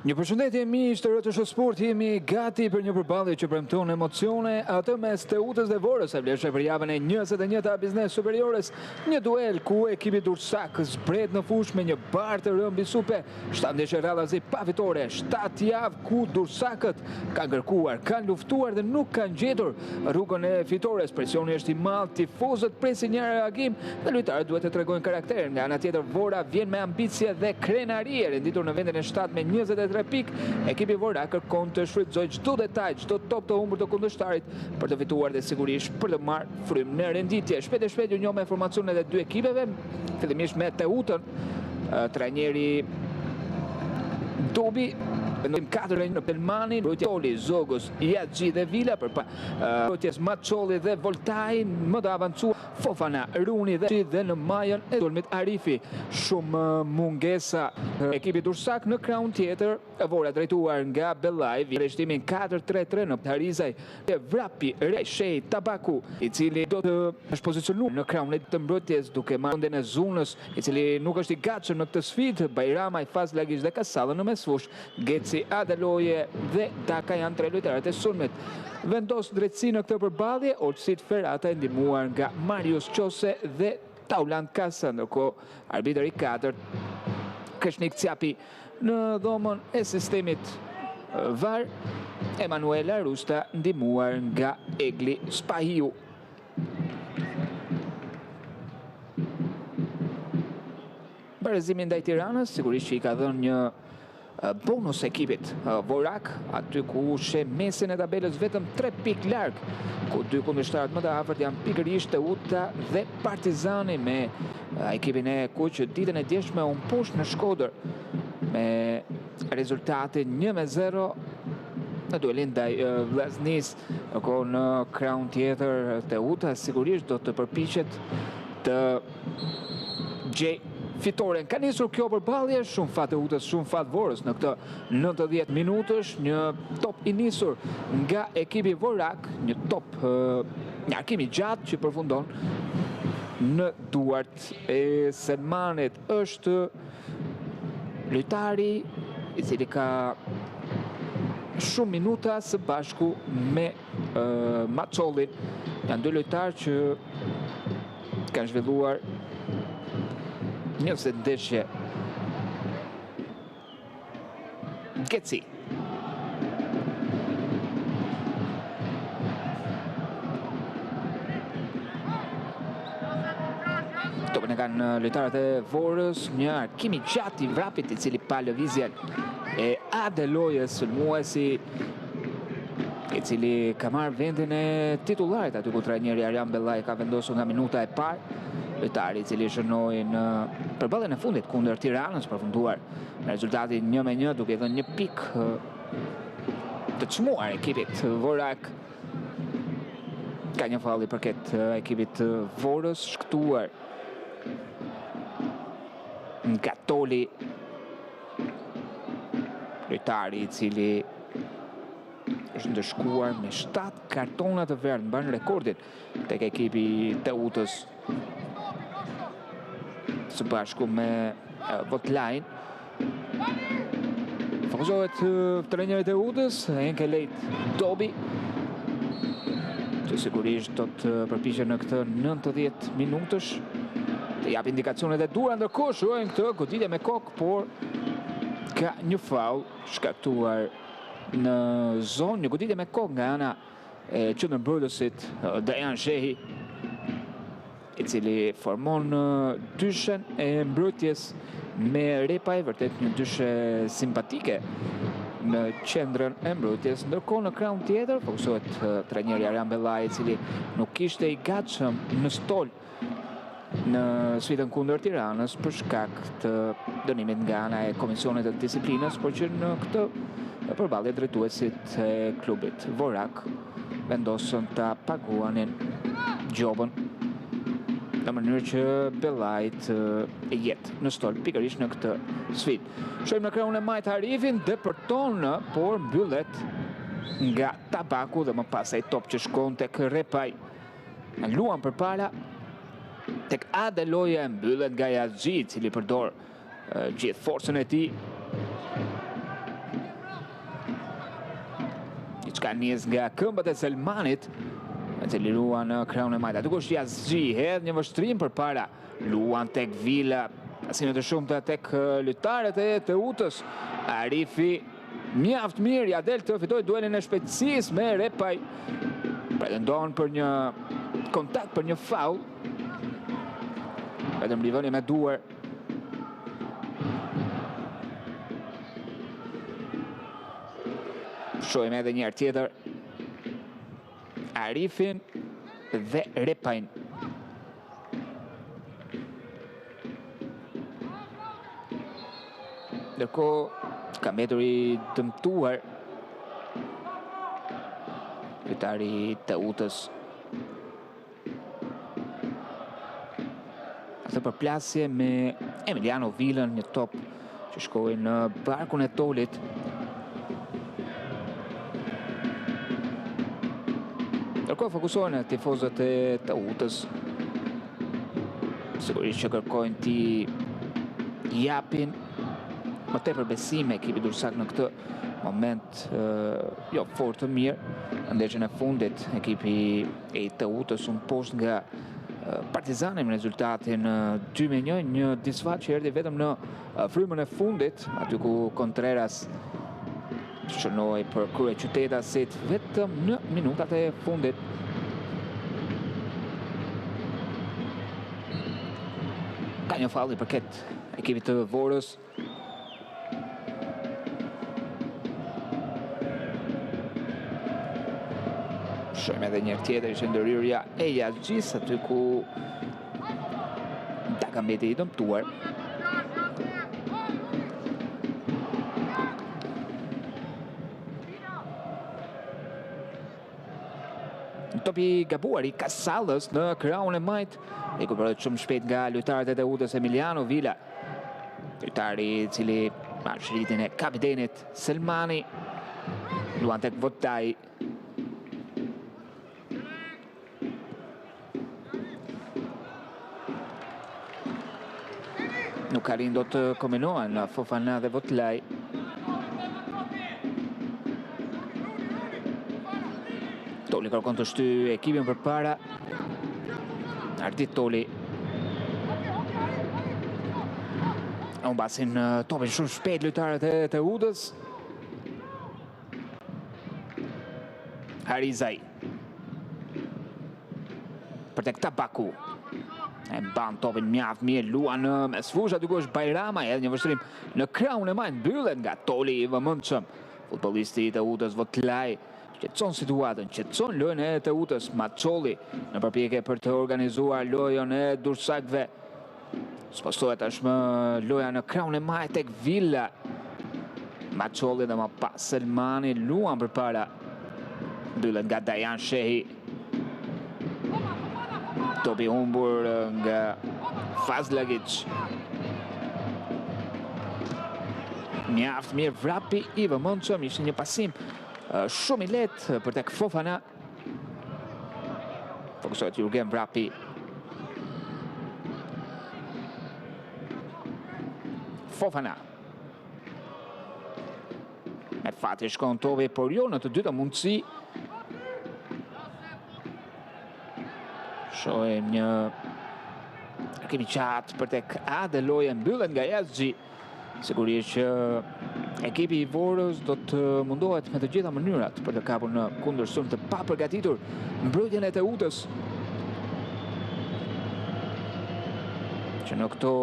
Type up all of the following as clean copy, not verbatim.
Një përshëndetje miq të RTS Sport, jemi gati për një përballje që premton emocione, atë mes Teutës dhe Vorës, e vlefshme për javën e 21 të Biznes Superiores, një duel ku ekipi Dursak zbret në fushë me një barë të rëmbi supe, 7 ndeshje radhazi pa fitore, 7 javë ku Dursakët kanë kërkuar, kanë luftuar dhe nuk kanë gjetur rrugën e fitores. Presioni është i madh, tifozët presin një reagim dhe lojtarët duhet të tregojnë karakter. Nga ana tjetër Vora vjen me ambicie dhe krenari, renditur në vendin e 7 me 23 pik, ekipi Vora kërkon të shfrytëzojë çdo detaj, çdo top të humbur të kundërshtarit për të fituar dhe sigurisht për të marrë frymë në renditje. Shpejt e shpejt ju njoh me informacionet e dy ekipeve, fillimisht me Teutën, trajneri Dobi, në 4 në Pelmani, mbrojtja Oli, Zogos, Jadxhi dhe Vila, mbrojtjes Maçolli dhe Voltaj, më të avancua Fofana, Runi dhe në majën e sulmit Arifi. Shumë mungesa ekipi Dursak në krahun tjetër, Vora drejtuar nga Bellaj, rreshtimin 4-3-3 në Harizaj, vrapi Reshej Tabaku, i cili do të është pozicionuar në krahun e të mbrojtjes duke marrë rendin e Zunës, i cili nuk është i gatshëm në këtë sfidë. Bajrama, Fazlagish dhe Kasalla në mesfush, Geci, Adeloje dhe Daka janë 3 lojtarët e sulmit. Vendos drejtësi në këtë përballje Olsit Ferata, ndihmuar nga Marius Qose dhe Tauland Kasa, ndërkohë arbitri i 4 Kreshnik Ciapi në dhomën e sistemit VAR, Emanuela Rusta, ndihmuar nga Egli Spahiu. Barazimin ndaj Tiranës sigurisht që i ka dhënë një bonus ekipit Vorak, aty ku she mesin e tabelës vetëm 3 pikë larg, ku dy kundërshtarët më të afërt janë pikërisht Teuta dhe Partizani, me ekipin e Kuq që ditën e djeshme u mposh në Shkodër me rezultatin 1-0 në duelin ndaj Vllaznis. Në krahun tjetër Teuta sigurisht do të përpiqet të gjej fitoren. Ka nisur kjo përballje, shumë fat Teutës, shumë fat Vorës në këtë 90 minutësh, një top i nisur nga ekipi Vorak, një top një arkim i gjatë që përfundon në duart e Selmanit. Është lojtari i cili ka shumë minuta së bashku me Maçollin. Janë dy lojtarë që kanë zhvilluar 20 ndeshje. Geci. Topën e kanë lojtarët e Vorës, një arkim i gjatë i vrapit i cili pa lëvizjen e Adelojes, sulmuesi i cili ka marrë vendin e titullarit aty ku trajneri Arjan Bellaj ka vendosur nga minuta e parë. Lojtari i cili shënoi në përballjen e fundit kundër Tiranës, përfunduar me rezultatin 1-1, duke dhënë një pikë të çmuar ekipit Vorak. Ka një falli përket ekipit Vorës, shkëtuar nga Toli, lojtari i cili është ndëshkuar me 7 kartona të verdhë, mban rekordin tek ekipi i Teutës së bashku me Votlajn. Fokusohet trajneri i Teutës, Enkelejt Dobi, që sigurisht do të përpiqet në këtë 90 minutësh të jap indikacionet e duhura. Ndërkohë shohim këtë goditje me kokë, por ka një faull shkaktuar në zonë, një goditje me kokë nga ana e qendërmbrojtësit Dajan Shehi, i cili formon dyshen e mbrojtjes me Repaj, vërtet një dyshe simpatike në qendrën e mbrojtjes. Ndërkohë në krahun tjetër fokusohet trajneri Arjan Bellaj, i cili nuk ishte i gatshëm në stol në sfidën kundër Tiranës për shkak të dënimit nga ana e Komisionit të Disiplinës, por që në këtë përballje drejtuesit e klubit Vorak vendosën ta paguanin gjobën në mënyrë që Bellajt jetë në stol pikërisht në këtë sfidë. Shohim në krahun e majt Arifin, depërton, por mbyllet nga Tabaku dhe më pas ai top që shkon tek Repaj. Luan përpara tek Adeloje, mbyllet nga Jadxhi, i cili përdor gjithë forcën e tij ka nis nga këmbët e Selmanit, e cili luan në krahun e majtë. Aty është Yazgi, hedh një vështrim përpara, luan tek Villa, pasime të shumta tek lojtarët e Teutës. Arifi mjaft mirë, ja del të fitoj duelin e shpejtësisë me Repaj. Pretendon për një kontakt, për një faul. Vetëm rivënie me duar. Shohim edhe një herë tjetër Arifin dhe Repajn. Ndërkohë ka mbetur i dëmtuar lojtari i Teutës. Atë përplasje me Emiliano Villën, një top që shkoi në barkun e Tolit. Ndërkohë fokusohen tifozët e Teutës. Sigurisht që kërkojnë ti japin më tepër besime ekipi Durrësak në këtë moment jo fort të mirë. Në ndeshjen e fundit ekipi i Teutës unë poshtë nga Partizani me rezultatin 2-1, një disfat që erdhi vetëm në frymën e fundit, aty ku Contreras shënoi për kryeqytetasit vetëm në minutat e fundit. Ka një falli përket ekipit të Vorës. Shohim edhe një herë tjetër ishte ndërhyrja e Yazgjis aty ku ka mbeti i dëmtuar. Topi gabuar i Casallës në krahun e majtë, rikuperohet shumë shpejt nga lojtarët e Teutës Emiliano Villa. Lojtari i cili marrë shëritin e kapitenit Selmani, luan tek Votaj. Nuk arrin do të kombinohen Fofana dhe Votlaj. Toli kërkon të shty ekipin përpara. Ardit Toli. Humbasin topin shumë shpejt lojtarët e Teutës. Harizaj. Për tek Tabaku. E mban topin mjaft mirë, luan në mesfush, aty ku është Bajrama, edhe një vështrim në krahun e majtë, mbyllet nga Toli i vëmendshëm. Futbollisti i Teutës Votlaj qetëson situatën, qetëson lojën e Teutës. Maçolli në përpjekje për të organizuar lojën e Durrësakëve. Spostohet tashmë loja në krahun e majtë tek Villa. Maçolli dhe më pas Selmani luan përpara. Mbyllet nga Dajan Shehi. Topi humbur nga Fazlagic. Mjaft mirë vrapi i vëmendshëm, ishte një pasim shumë i lehtë për tek Fofana. Fokusohet Jurgen Vrapi. Fofana. Me fati shkon topi, por jo në të dyta mundësi. Shohim një kemi qatë për tek A dhe loja mbyllet nga Yazgi. Sigurisht që ekipi i Vorës do të mundohet me të gjitha mënyrat për të kapur në kundërshtim të papërgatitur mbrojtjen e Teutës. Që në këto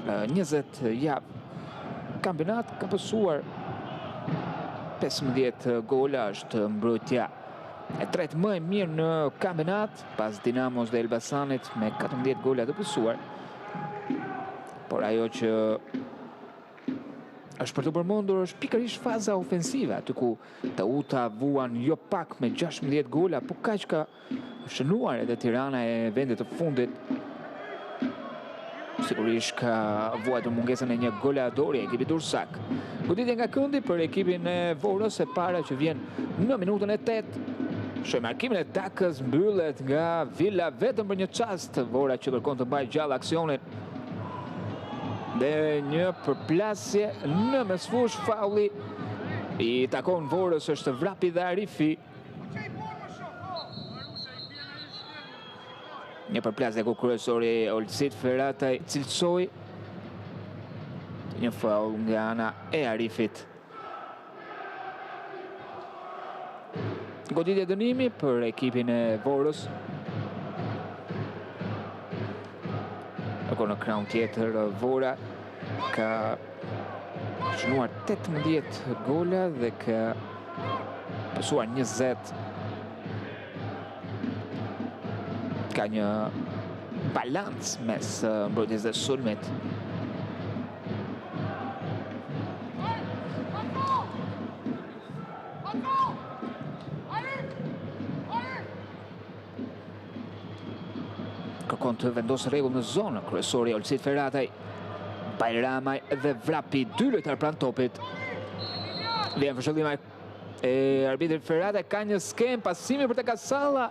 20 javë kampionat ka pësuar 15 gola, është mbrojtja e tretë më e mirë në kampionat, pas Dinamos dhe Elbasanit me 14 gola të pësuar. Por ajo që është për të përmendur është pikërisht faza ofensive, aty ku Teuta vuan jo pak me 16 gola, po kaq ka shënuar edhe Tirana e vendit të fundit. Sigurisht ka vuajtur mungesën e një goleadori e ekipit Durrësak. Goditje nga këndi për ekipin e Vorës e para që vjen në minutën e 8. Shohim markimin e Takës, mbyllet nga Villa vetëm për një çast. Vora që kërkon të mbajë gjallë aksionin. Dhe një përplasje në mesfush, faulli I takon Vorës është Vrapi dhe Arifi. Një përplasje ku kryesori Olcit Ferrataj cilësoi një faul nga ana e Arifit. Goditje dënimi për ekipin e Vorës. Në kraun tjetër, Vora ka shënuar 18 gola dhe ka pësuar 20. Ka një balans mes mbrojtjes dhe sulmit. Kërkon të vendosë rregull në zonë kryesori Olcit Ferrataj, Bajramaj dhe Vrapi, 2 lojtar pranë topit. Vjen fshëllimi e arbitrit Ferrataj, ka një skem pasimi për të Kasalla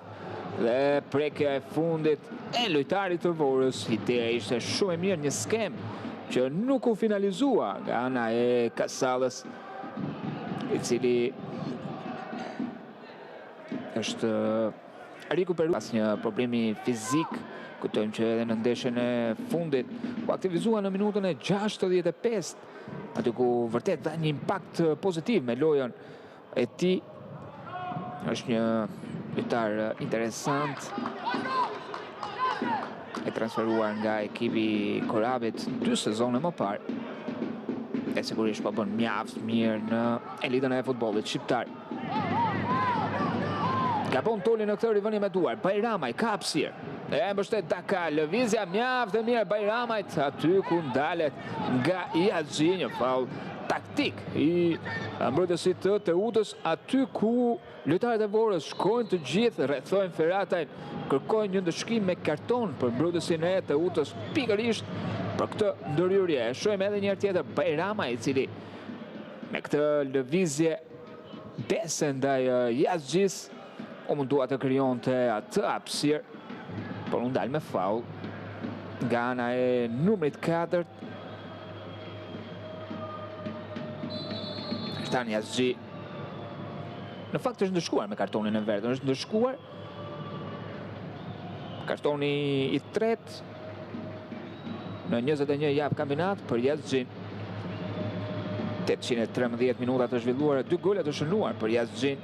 dhe prekja e fundit e lojtarit të Vorës. Ideja ishte shumë e mirë, një skem që nuk u finalizua nga ana e Kasallës, i cili është rikuperuar pas një problemi fizik. Kujtojmë që edhe në ndeshjen e fundit u aktivizua në minutën e 65, aty ku vërtet dha një impakt pozitiv me lojën e tij. Është një lojtar interesant, e transferuar nga ekipi Korabit 2 sezone më parë. E sigurisht po bën mjaft mirë në elitën e futbollit shqiptar. Gabon toli në këtë rivënie me duar. Bajramaj ka hapësirë. E mbështet Daka, lëvizja mjaft e mirë Bajramajt aty ku ndalet nga Iaxhi, një faul taktik i mbrojtësit të Teutës, aty ku lojtarët e Vorës shkojnë të gjithë, rrethojnë Ferratajn, kërkojnë një ndëshkim me karton për mbrojtësin e Teutës pikërisht për këtë ndërhyrje. Shohim edhe një herë tjetër Bajramaj, i cili me këtë lëvizje dese ndaj Iaxhis u mundua të krijonte atë hapësirë, por u ndal me faul nga ana e numrit 4. Tani Iaxhi në fakt është ndëshkuar me kartonin e verdhën, është ndëshkuar kartoni i 3 në 21 javë kampionat për Iaxhin. 813 minuta të zhvilluara, 2 gola të shënuar për Iaxhin.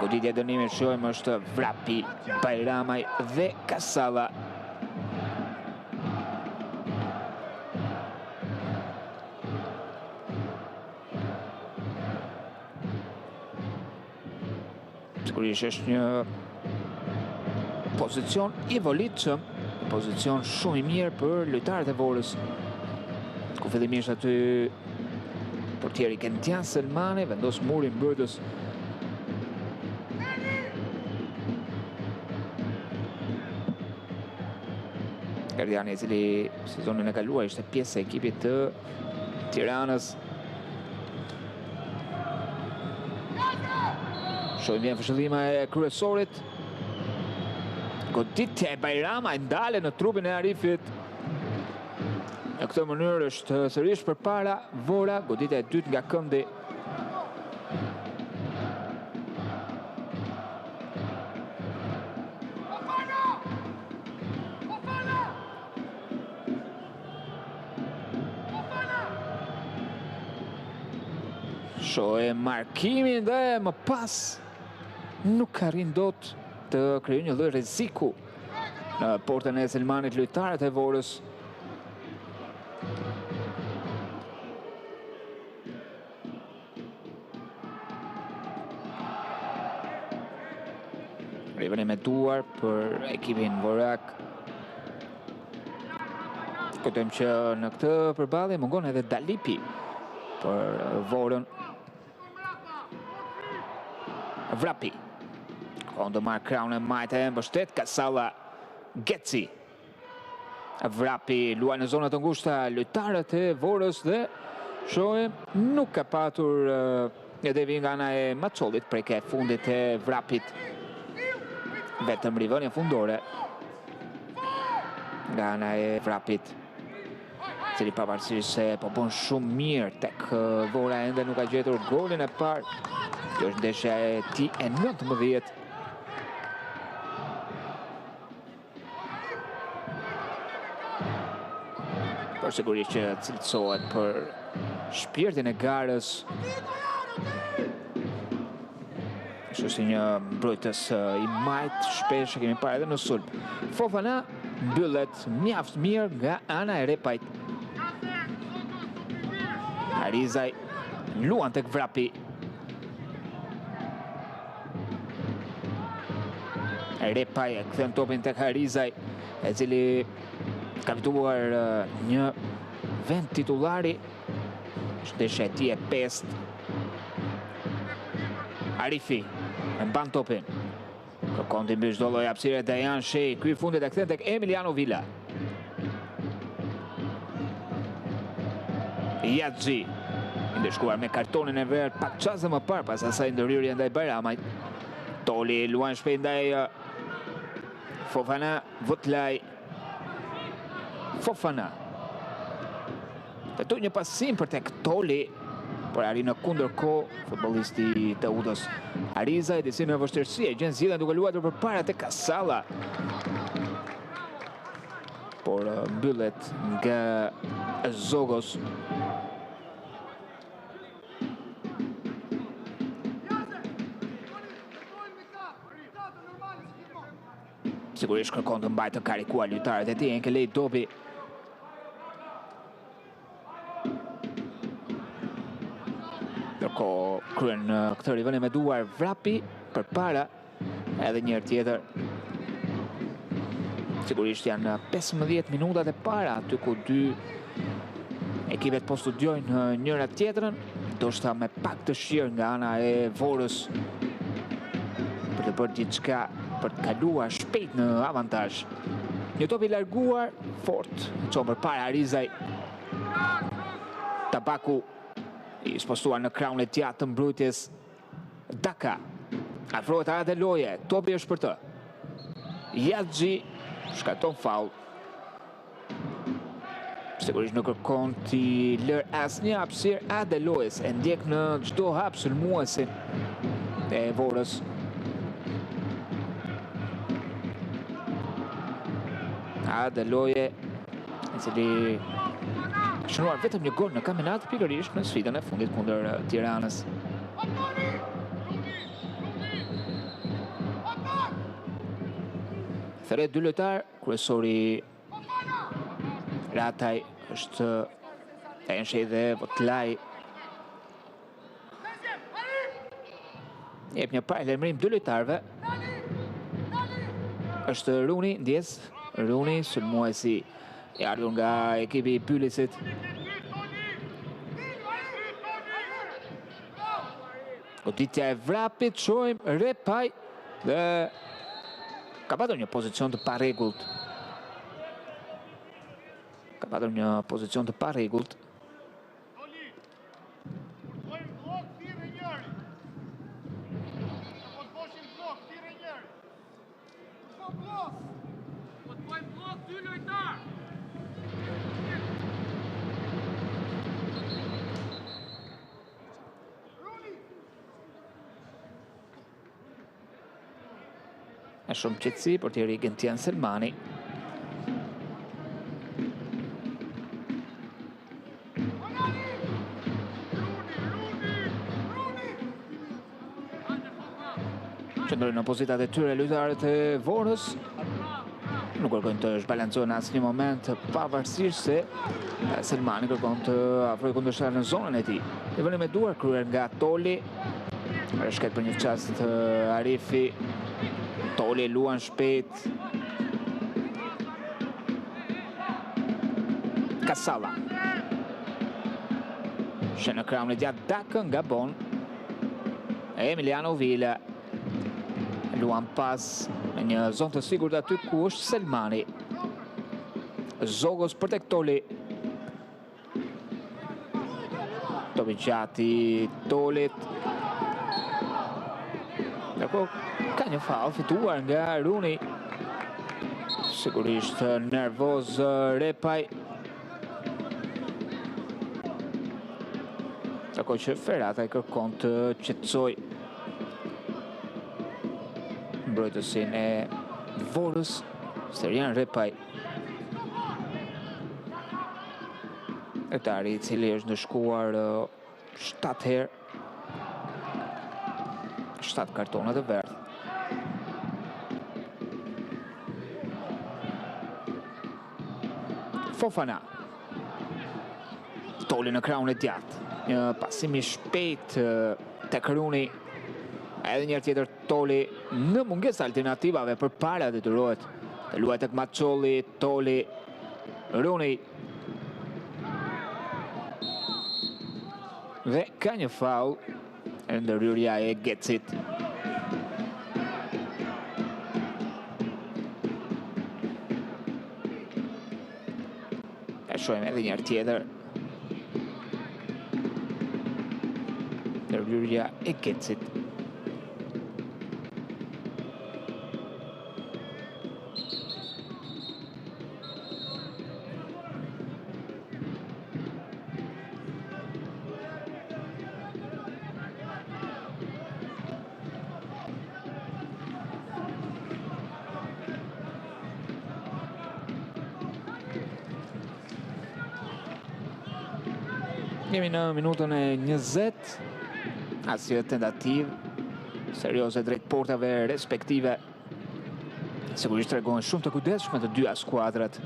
Goditja e dënimit shohim është Vrapi, Bajramaj dhe Kasalla. Sigurisht është një pozicion i volitshëm, pozicion shumë i mirë për lojtarët e Vorës. Ku fillimisht aty portieri Kentian Selmani vendos murin mbrojtës. Gardiani, i cili sezonin e kaluar ishte pjesë e ekipit të Tiranës. Shohim vjen fshëllima e kryesorit. Goditja e Bajramaj ndale në trupin e Arifit. Në këtë mënyrë është sërish përpara Vora, goditja e dytë nga këndi. Shohim markimin dhe më pas nuk arrin dot të krijojë një lloj rreziku në portën e Selmanit lojtarët e Vorës. Rivënie me duar për ekipin Vorak. Kujtojmë që në këtë përballje mungon edhe Dalipi për Vorën. Vrapi kondo marrë kraun e majtë e mbështet Kasalla, Geci. Vrapi luaj në zonat të ngushta lojtarët e Vorës dhe shohim nuk ka patur e devi nga ana e Macollit, prekja e fundit e Vrapit. Vetëm rivënia fundore nga ana e Vrapit, cili pavarësisht se po bën shumë mirë tek Vora, ende nuk ka gjetur golin e parë. Kjo është ndeshja e tij e 19. Por sigurisht që cilësohet për shpirtin e garës. Kështu si një mbrojtës i majt, shpesh e kemi parë edhe në sulm. Fofana mbyllet mjaft mirë nga ana e Repajt. Harizaj luan tek Vrapi. Repaj e kthen topin tek Harizaj, e cili ka fituar një vend titullari. Është ndeshja e tij e 5. Arifi e mban topin. Kërkon të mbi çdo lloj hapësire Dajan Shej. Ky i fundit e kthen tek Emiliano Villa. Jadzi, i ndeshkuar me kartonin e verdh pak çast më parë pas asaj ndërhyrje ndaj Bajramajt. Toli luan shpejt ndaj Fofana, Votlaj. Fofana. Tetoj një pasim për tek Toli, por arrin në kundërkohë futbollisti i Teudës. Harizaj disi në vështirësi e gjen zgjidhjen duke luajtur përpara tek Kasalla. Por mbyllet nga Zogos. Sigurisht kërkon të mbajtë të karikuar lojtarët e tij, Enkelej Dobi. Ndërkohë kryen këtë rivënie me duar Vrapi përpara, edhe një herë tjetër. Sigurisht janë 15 minutat e para aty ku dy ekipet po studiojnë njëra tjetrën, ndoshta me pak dëshirë nga ana e Vorës për të bërë diçka për të kaluar shpejt në avantazh. Një top i larguar fort, çon përpara Harizaj. Tabaku i spostuar në krahun e gjatë të mbrojtjes. Daka afrohet Arade Loje, topi është për të. Jadzi shkaton faull. Sigurisht nuk kërkon t'i lër asnjë hapësirë Arade Lojës, e ndjek në çdo hap sulmuesin e Vorës. Arade Loje, i cili shënuar vetëm një gol në kampionat, pikërisht në sfidën e fundit kundër Tiranës. Thret dy lojtar, kryesori Rataj është Enshej dhe Votlaj. Jep një parë lajmërim dy lojtarëve. Është Runi, ndjes Runi, sulmuesi i ardhur nga ekipi i Pylisit. Goditja e Vrapit, shohim Repaj dhe ka patur një pozicion të parregullt. E shumë qetësi për t'i rigën Tian Selmani. Qëndrojnë në pozitat e tyre lojtarët e Vorës. Nuk kërkojnë të zhbalancojnë në asnjë moment, pavarësisht se Selmani kërkon të afrojë kundërshtar në zonën e tij. Rivënie me duar kryer nga Toli. Rëshket për një çast Arifi. Toli luan shpejt. Kasalla. Shë në krahun e gjatë Dakën nga Bon. Emiliano Villa. Luan pas në një zonë të sigurt aty ku është Selmani. Zogos për tek Toli. Topi gjatë i Tolit. ndërkohë ka një faull fituar nga Runi. Sigurisht nervoz Repaj. Ndërkohë që Ferrata i kërkon të qetësoj mbrojtësin e Vorës, Serian Repaj. Lojtari i cili është ndëshkuar 7 herë, 7 kartona të verdh. Fofana. Toli në krahun e djathtë. Një pasim i shpejt tek Runi. Edhe një herë tjetër Toli në mungesë alternativave përpara detyrohet të luajë tek Maçolli, Toli, Runi. Dhe ka një faull e ndërhyrja e Gecit. E shohim edhe një herë tjetër. Ndërhyrja e Gecit. Jemi në minutën e 20, asnjë tentativë serioze drejt portave respektive. Sigurisht tregon shumë të kujdesshme të dyja skuadrat.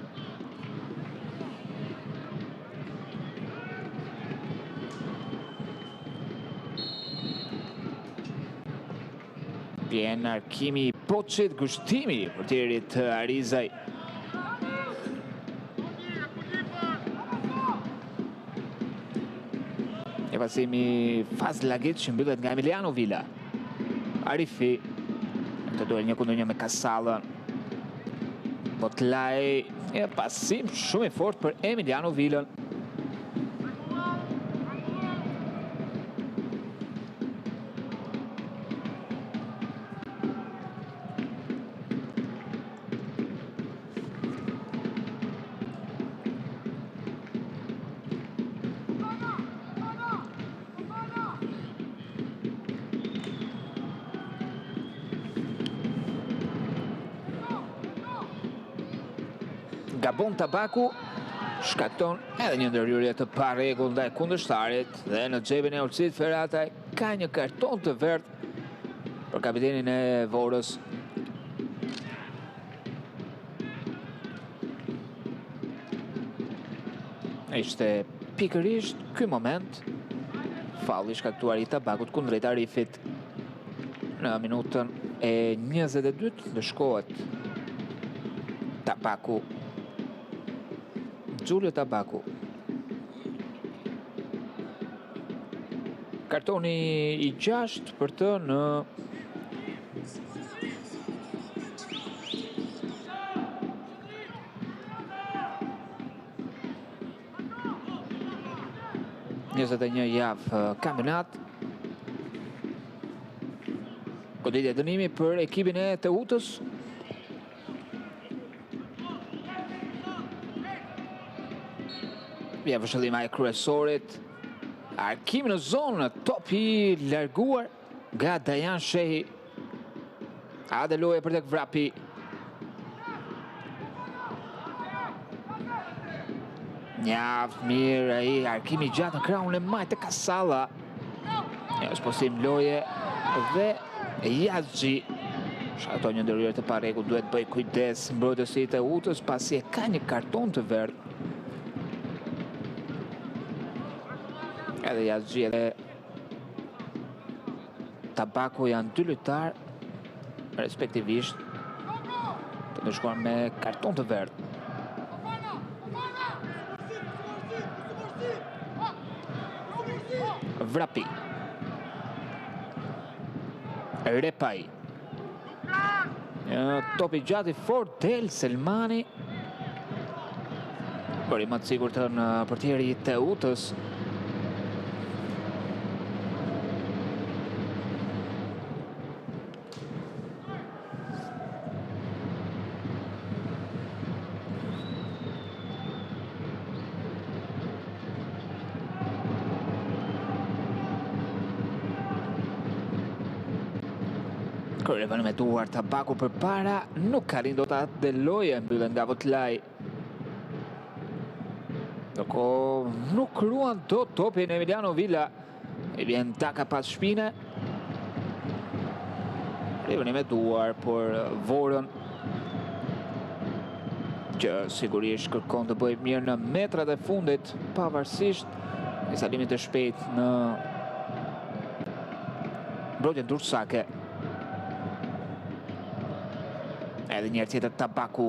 Vjen arkimi i Poçit, gushtimi i portierit Arizaj. E pasimi Fazlagic që mbyllet nga Emiliano Villa. Arifi të duel një kundër një me Kasallën. Botlaj, e pasim shumë i fort për Emiliano Villën. Gabon Tabaku shkakton edhe një ndërhyrje të parregull ndaj kundërshtarit dhe në xhepin e Olcit Ferrata ka një karton të verdh për kapitenin e Vorës. Ishte pikërisht ky moment falli shkaktuar i Tabakut kundrejt Arifit. Në minutën e 22 ndëshkohet Tabaku. Giulio Tabaku. Kartoni i 6 për të në një javë kampionat. Goditje dënimi për ekipin e Teutës. Vjen vëshëllima e kryesorit. Arkim në zonë, top i larguar nga Dajan Shehi. Ade loje për tek Vrapi. Njaft mirë ai arkimi gjatë në krahun e majtë të Kasalla. Është posim loje dhe Yazxhi. Shkaton një ndërhyrje të parregull, duhet bëj kujdes mbrojtësi i Teutës pasi e ka një karton të verdh. Edhe Yazxhi edhe Tabaku janë dy lojtar respektivisht të ndëshkuar me karton të verdh. Vrapi. Repaj. Top i gjatë i fort del Selmani. Bëri më të sigurt në portieri i Teutës. Kërëvan me duar Tabaku për para, nuk ka rindo të atë Deloje, mbyllen nga Votlaj. Doko nuk ruan do topin Emiliano Villa, i vjen Taka pas shpine. Riveni me duar për Vorën, që sigurisht kërkon të bëjë mirë në metrat e fundit, pavarësisht i salimit të shpejt në mbrojtjen Dursake. Edhe njerë tjetër Tabaku,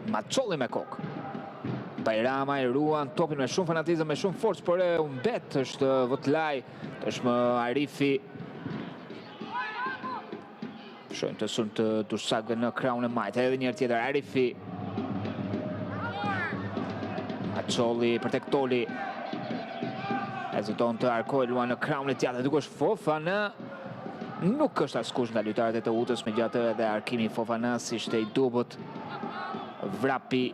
Macolli me kokë. Bajrama i ruan topin me shumë fanatizëm, me shumë forcë, por e umbet është Votlaj, tashmë Arifi. Shojmë të sulm të Dursakëve në krahun e majtë, edhe njerë tjetër Arifi. Macolli për tek Toli. Heziton të arkoj, luan në krahun e tjetër, duke është Fofana. Nuk është askush nga lojtarët e të Utës, megjithatë edhe arkimi Fofanas ishte i dobët. Vrapi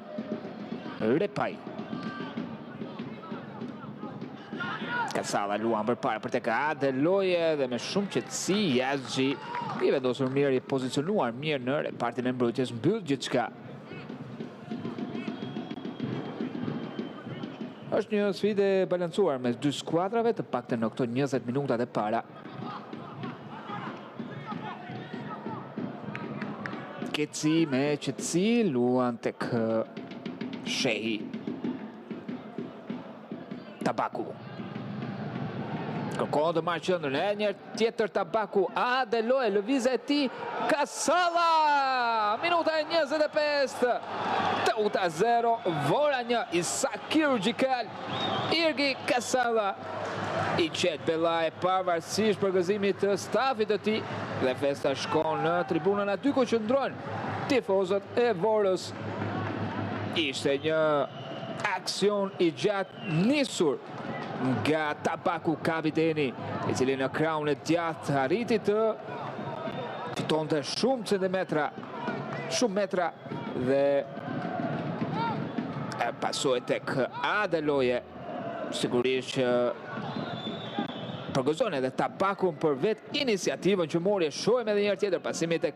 Repaj. Kasalla luan përpara për tek Adeloje dhe me shumë qetësi Yazgi i vendosur mirë, i pozicionuar mirë në repartin e mbrojtjes, mbyll gjithçka. Është një sfidë e balancuar mes dy skuadrave, të paktën në këto 20 minutat e para. Keci me qetësi luan tek Shehi. Tabaku. Kërkon të marrë qëndrën, e njerë tjetër Tabaku. Adeloje, lëvizja e tij, Kasalla! Minuta e 25. Teuta 0, Vora 1, Isak Kirurgikal, Irgi Kasalla. I qetë Bellaj pavarësisht përgëzimit të stafit të tij dhe festa shkon në tribunën aty ku qëndrojnë tifozët e Vorës. Ishte një aksion i gjatë nisur nga Tabaku, kapiteni, i cili në krahun e djathtë arriti të fitonte shumë centimetra, shumë metra dhe pasoi tek Adeloje. Sigurisht që përgëzon edhe Tabakun për vetë iniciativën që mori. Shohim edhe njërë tjetër pasimi tek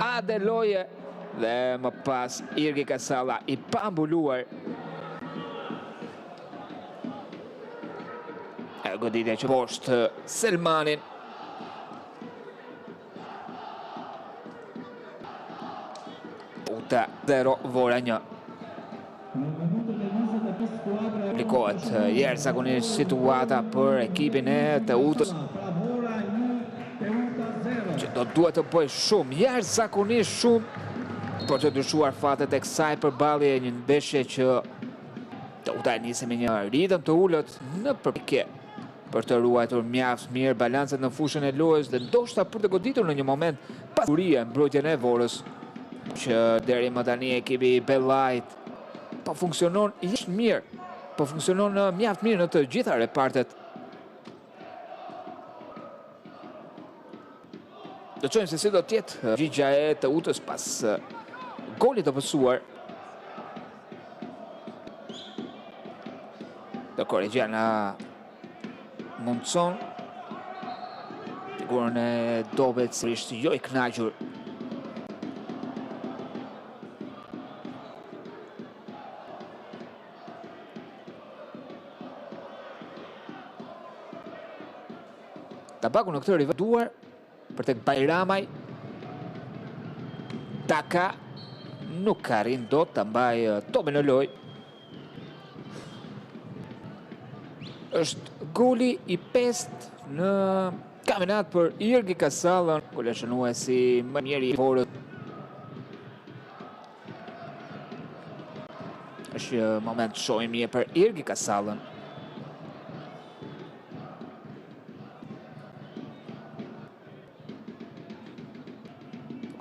Adeloje dhe më pas Irgi Kasalla i pambuluar. Goditja që poshtë Selmanin. Teuta 0, Vora 1. Aplikohet jashtëzakonisht situata për ekipin e Teutës, që do duhet të bëjë shumë, jashtëzakonisht shumë, por të ndryshuar fatet e kësaj përballje, një ndeshje që Teuta e nisi me një ritëm të ulët në përpjekje për të ruajtur mjaft mirë balancet në fushën e lojës dhe ndoshta për të goditur në një moment pasurie mbrojtjen e Vorës, që deri më tani ekipi i Bellajt po funksionon jashtë mirë, po funksionon mjaft mirë në të gjitha repartet. Do të shohim se si do të jetë gjigja e Teutës pas golit të pësuar. Do korrigjja në Mundson. Figurën e Dobet sërish jo i kënaqur. Tabaku në këtë rivaduar për tek Bajramaj. Taka nuk ka rinë do të mbaj topin në loj. Është goli i 5 në kampionat për Irgi Kasallën, gol e shënuesi më mirë i Vorës. Është moment shohim mirë për Irgi Kasallën.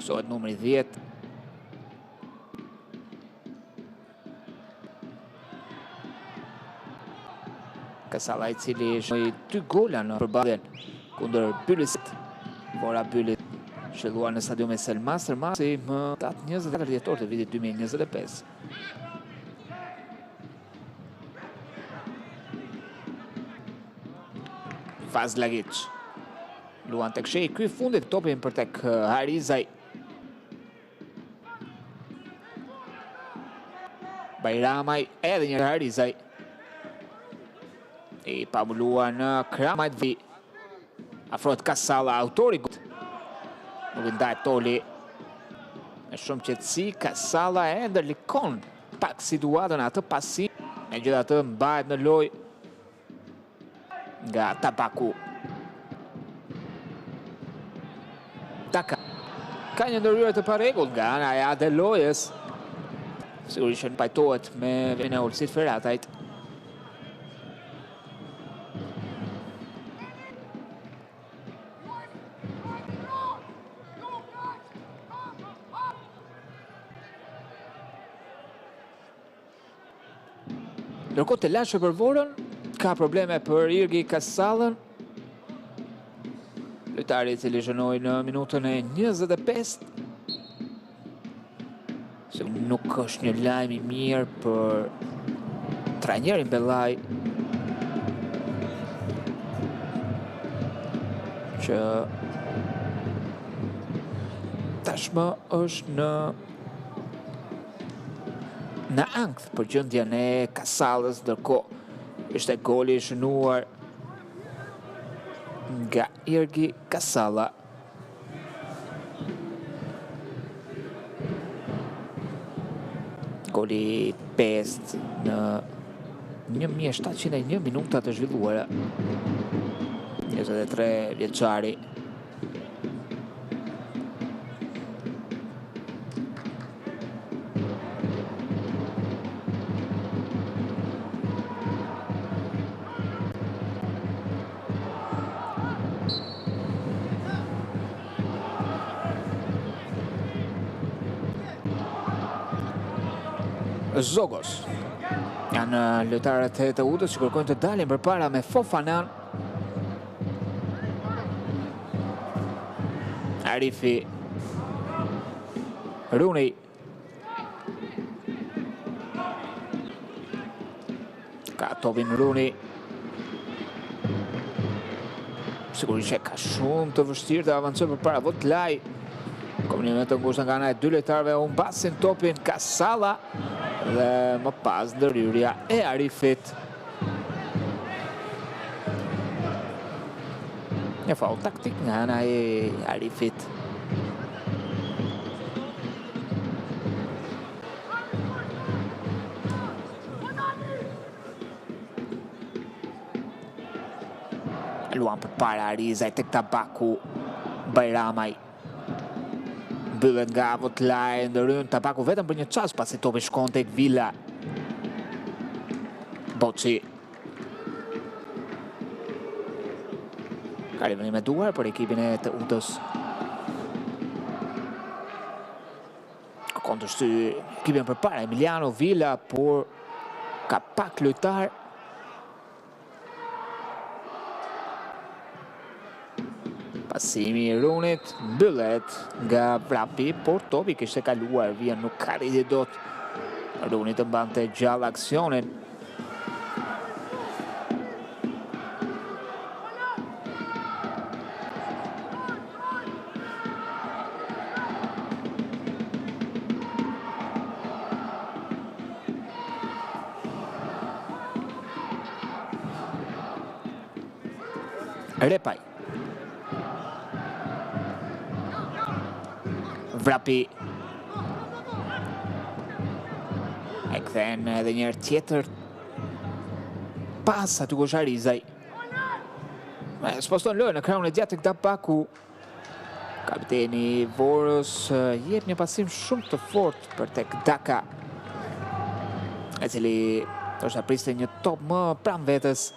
Sot numri 10. Kasalla i cili është 2 gola në përballjen kundër Bylisit. Vora Bylit që luan në stadiumin Selma Stërmasi më 8-24 dhjetor të vitit 2025. Fazlagic. luan tek Shej, ky fundit topin për tek Harizaj. Bajramaj, edhe një Harizaj. I pabulua në Kramajt vi. Afrohet Kasalla, autori. Nuk ndaj Toli. Me shumë qetësi, Kasalla e ndërlikon pak situatën atë pasi. Me gjithë atë mbajt në loj nga Tabaku. Daka. Ka një ndërhyrje të paregull nga anaja dhe lojës. Sigurisht që pajtohet me vene Ulësit Feratajt. Ndërkohë të lashë për vorën, ka probleme për Irgi Kasallën. Lojtari i cili shënoi në minutën e 25. Se nuk është një lajm i mirë për trajnerin Bellaj, që tashmë është në ankth për gjendjen e Kasallës, ndërkohë ishte goli i shënuar nga Irgi Kasalla. Goli 5 në 1701 minuta të zhvilluara. 23 vjeçari. Zogos. Janë lojtarët e Teutës që kërkojnë të dalin përpara me Fofanan. Arifi. Rooney. Ka topin Rooney. Sigurisht që ka shumë të vështirë të avancojë përpara Votlaj. Komunimet të ngushtë nga ana e dy lojtarëve humbasin topin Kasalla. Dhe më pas ndërhyrja e Arifit. Një faul taktik nga ana e Arifit. Luan përpara Arizaj tek Tabaku. Bajramaj. Mbyllet nga Votlaj, ndërhyn Tabaku vetëm për një çast pasi topi shkon tek Villa. Boçi. Ka rivenim me duar për ekipin e Teutës. Kundërshty ekipin përpara Emiliano Villa, por ka pak lojtar. Pasimi i Runit mbyllet nga Vrapi, por topi kishte kaluar via, nuk ka rriti dot. Runi të mbante gjallë aksionin. Repaj. Vrapi. E kthen edhe njërë tjetër pas aty kush Arizaj. Sposton lojë në krahun e gjatë të Tabaku. Kapiteni Vorës jep një pasim shumë të fort për tek Daka, e cili është apriste një top më pranë vetes.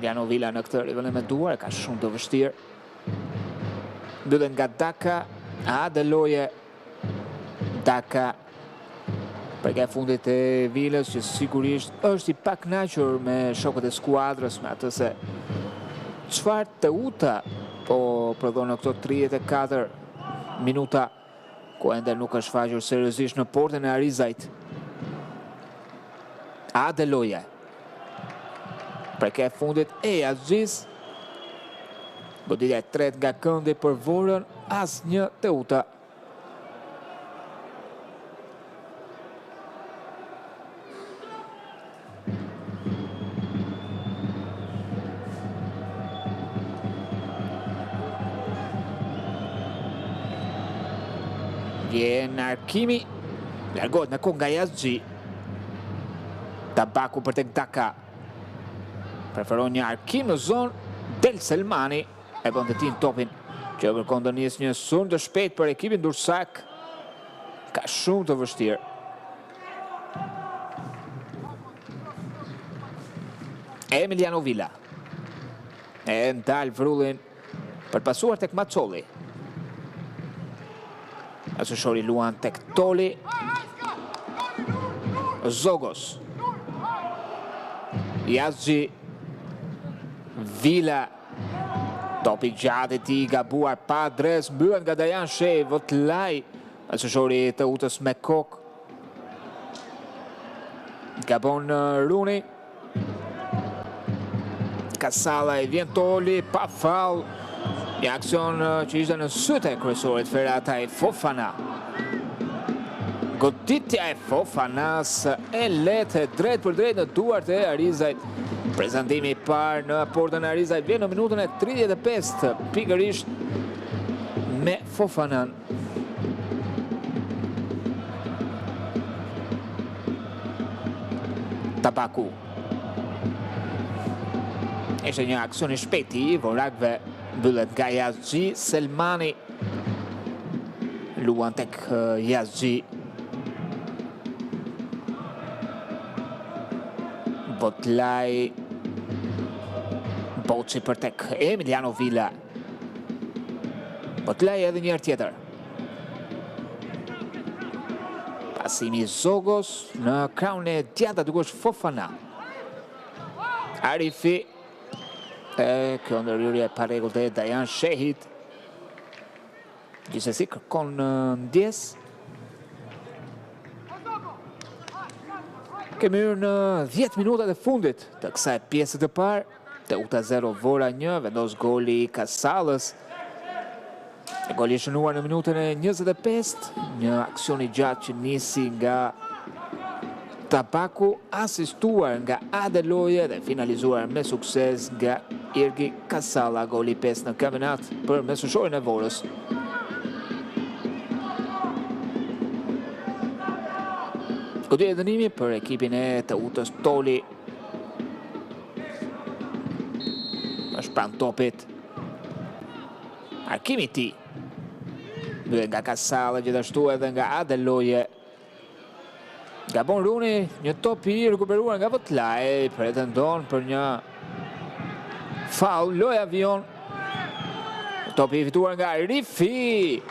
Emiliano Villa në këtë rivelim me duar, ka shumë të vështirë. Mbyllet nga Daka, dhe loje Daka. Përka e fundit e Villës, që sigurisht është i pak kënaqur me shokët e skuadrës, me atë se çfarë Teuta po prodhon në këto 34 minuta, ku ende nuk është faqur seriozisht në portën e Arizajt. Adeloje. Preke fundit e Yazgjis. Goditja e tret nga këndi për Vorën, as një teuta. Vjen Arkimi, largohet me kohë nga Yazgji. Tabaku për tek Daka. Preferon një Arkim në zonë, del Selmani e bën të tin topin, që kërkon të nisë një sulm të shpejt për ekipin Dursak. Ka shumë të vështirë. Emiliano Villa. E ndal vrullin për pasuar tek Macolli. Asushori luan tek Toli. Zogos. Yazgji. Villa. Topi gjatë e ti gabuar pa dres, mbyllet nga Dajan Shej, Votlaj. Asushori të utës me kok. Gabon Runi. Kasala i vjen Toli, pa fall. Një aksion që ishte në sytë e kryesorit Ferrata e Fofana. Goditja e Fofanas e lehtë drejt për drejt në duart e Arizajt. Prezantimi i parë në portën e Arizajt vjen në minutën e 35, pikërisht me Fofanan. Tabaku. Ishte një aksion i shpejt i Vorakve. Mbyllet nga Yazgji, Selmani luan tek Yazgji. Votlaj. Boci për tek Emiliano Villa. Votlaj edhe njërë tjetër. Pasimi Zogos në kraun e djata duke është Fofana. Arifi. Kjo ndërhyrje pa rregullt e Dajan Shehit. Gjithsesi kërkon ndjes. Kemi hyrë në 10 minutat e fundit të kësaj pjese të parë. Teuta 0, Vora 1, vendos goli i Kasalës. Goli i shënuar në minutën e 25, një aksion i gjatë që nisi nga Tabaku, asistuar nga Adeloje dhe finalizuar me sukses nga Irgi Kasala, goli 5 në kampionat për mesoshorin e Vorës. Goditje e dënimi për ekipin e Teutës Toli. Është pranë topit. Arkimi ti. Mbyllet nga Kasala, gjithashtu edhe nga Adeloje. Gabon Runi, një top i rekuperuar nga Votlaj, pretendon për një faul, loj avion. Top i fituar nga Rifi,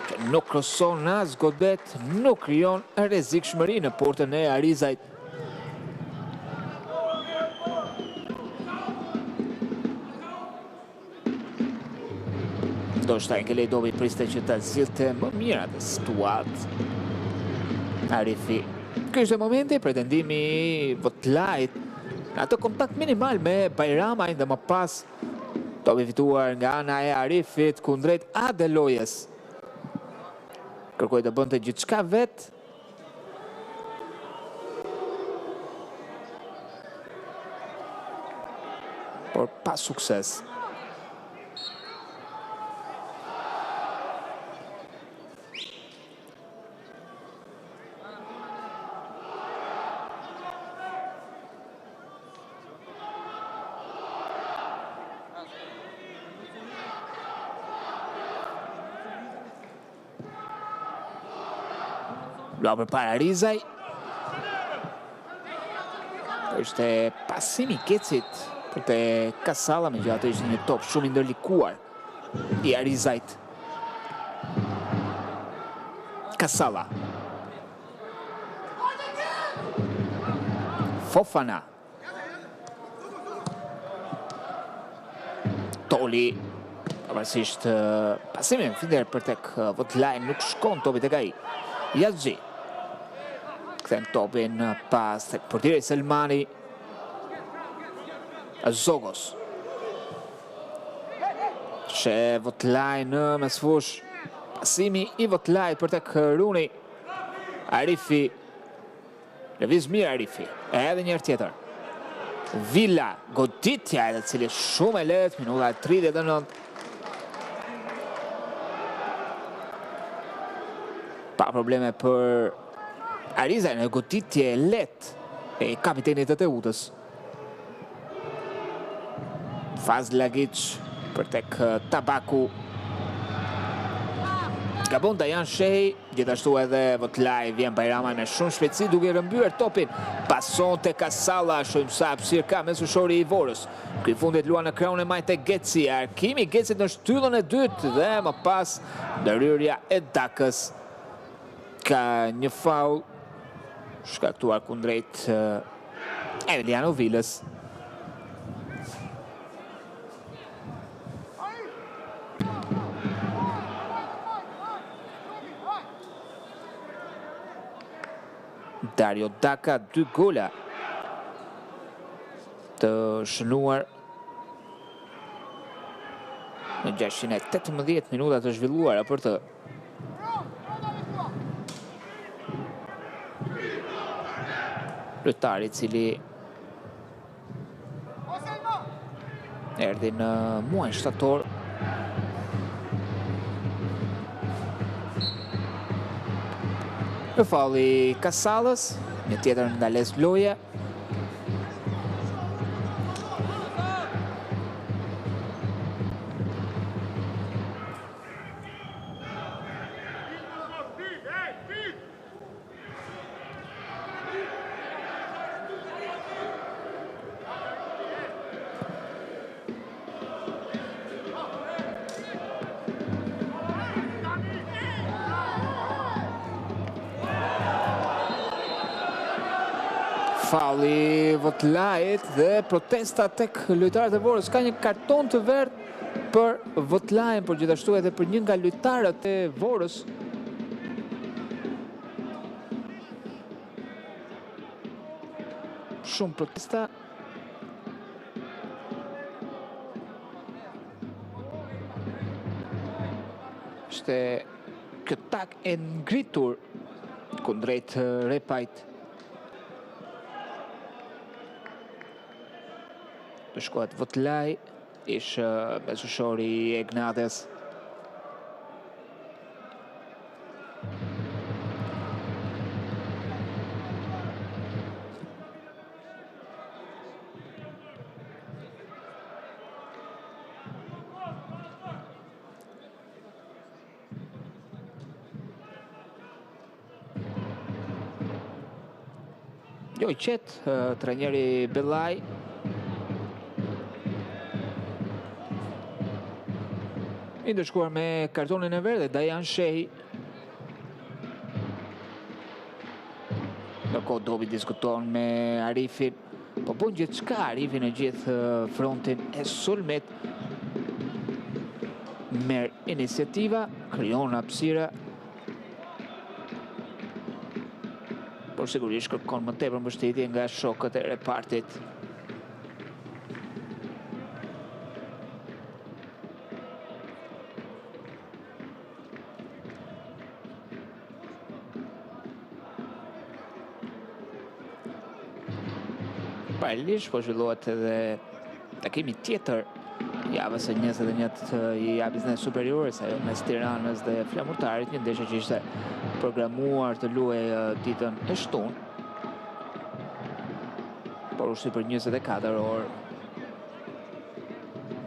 që nuk kroson as godet, nuk krijon rrezikshmëri në portën e Arizajt. Ndoshta Enkelej dobi priste që ta zillte më mirë atë situatë. Arifi. Ky është momenti, pretendimi i Votlajt në atë kontakt minimal me Bajramaj dhe më pas topi fituar nga ana e Arifit kundrejt Adelojes. Kërkoi të bënte gjithçka vet. Por pa sukses. Lua për para Arizaj. Është pasimi Kecit për te Kasala, me gjatë ishte një top shumë i ndërlikuar i Arizajt. Kasala. Fofana. Toli. Pavarësisht pasimi në finder për tek Votlaj nuk shkon topi tek ai. Yazgji. kthen topin pas tek portieri Selmani. Zogos. She Votlaj në mesfush. Pasimi i Votlaj për tek Runi. Arifi. Lëviz mirë Arifi. Edhe njërë tjetër. Villa, goditja edhe cili shumë e lehtë, minuta 39. Pa probleme për Ariza në goditje e lehtë e kapitenit të Teutës. Fazlagic për tek Tabaku. Gabon Dajan Shej, gjithashtu edhe Votlaj vjen Bajrama me shumë shpejtësi duke rëmbyer topin. Pason te Kasalla, shohim sa hapësirë ka mesushori i Vorës. Ky fundit luan në krahun e majtë Geci, arkimi i Gecit në shtyllën e dytë dhe më pas ndërhyrja e Dakës. Ka një faul shkaktuar kundrejt Emiliano Vilës. Dario Daka, 2 gola të shënuar në 618 minuta të zhvilluara për të. Lojtari i cili erdhi në muajin shtator. Në falli Kasallës, një tjetër ndales loje. Falli Votlajit dhe protesta tek lojtarët e Vorës. Ka një karton të verdh për Votlajin, por gjithashtu edhe për një nga lojtarët e Vorës. Shumë protesta. Ishte këtë tak e ngritur kundrejt Repajt. Të shkohet Votlaj, ishte mesushori i Egnates. Jo i qetë, trajneri Bellaj. I ndëshkuar me kartonin e verdhë Dajan Shej. Në kohë dobi diskuton me Arifin, po bën gjithçka Arifi në gjithë frontin e sulmit. Merr iniciativa, krijon hapësira, por sigurisht kërkon më tepër mbështetje nga shokët e repartit. Paralelisht po zhvillohet edhe takimi tjetër javës së 21 i A-Biznes Superiores mes Tiranës dhe Flamurtarit, një ndeshje që ishte programuar të luajë ditën e shtunë, por u shtyp për 24 orë.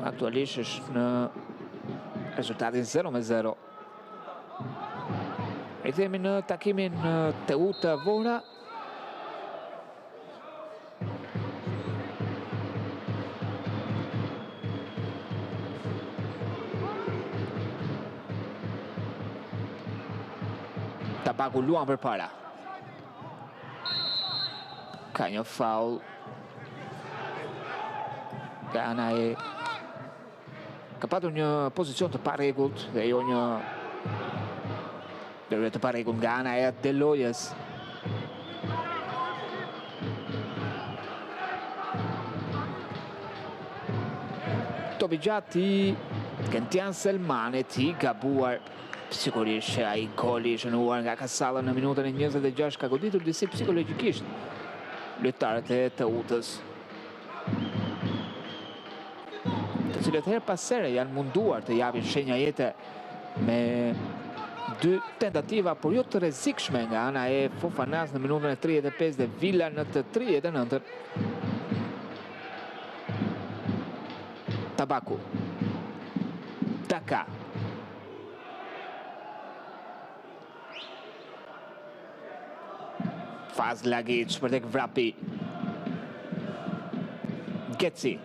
Aktualisht është në rezultatin 0-0. Rikthehemi në takimin Teuta Vora. Tabaku luan për para. Ka një faul. Gana ka patur një pozicion të parregullt dhe jo një dërvje të parregullt nga ana e Delojës. topi gjatë i Kentian Selmanit i gabuar. Sigurisht që ai goli i shënuar nga Kasalla në minutën e 26 ka goditur disi psikologjikisht lojtarët e Teutës, të cilët her pas here janë munduar të japin shenja jete me dy tentativa, por jo të rrezikshme nga ana e Fofanas në minutën e 35 dhe Villa në të 39. Tabaku. Daka. Fazlagic për tek Vrapi. Geci.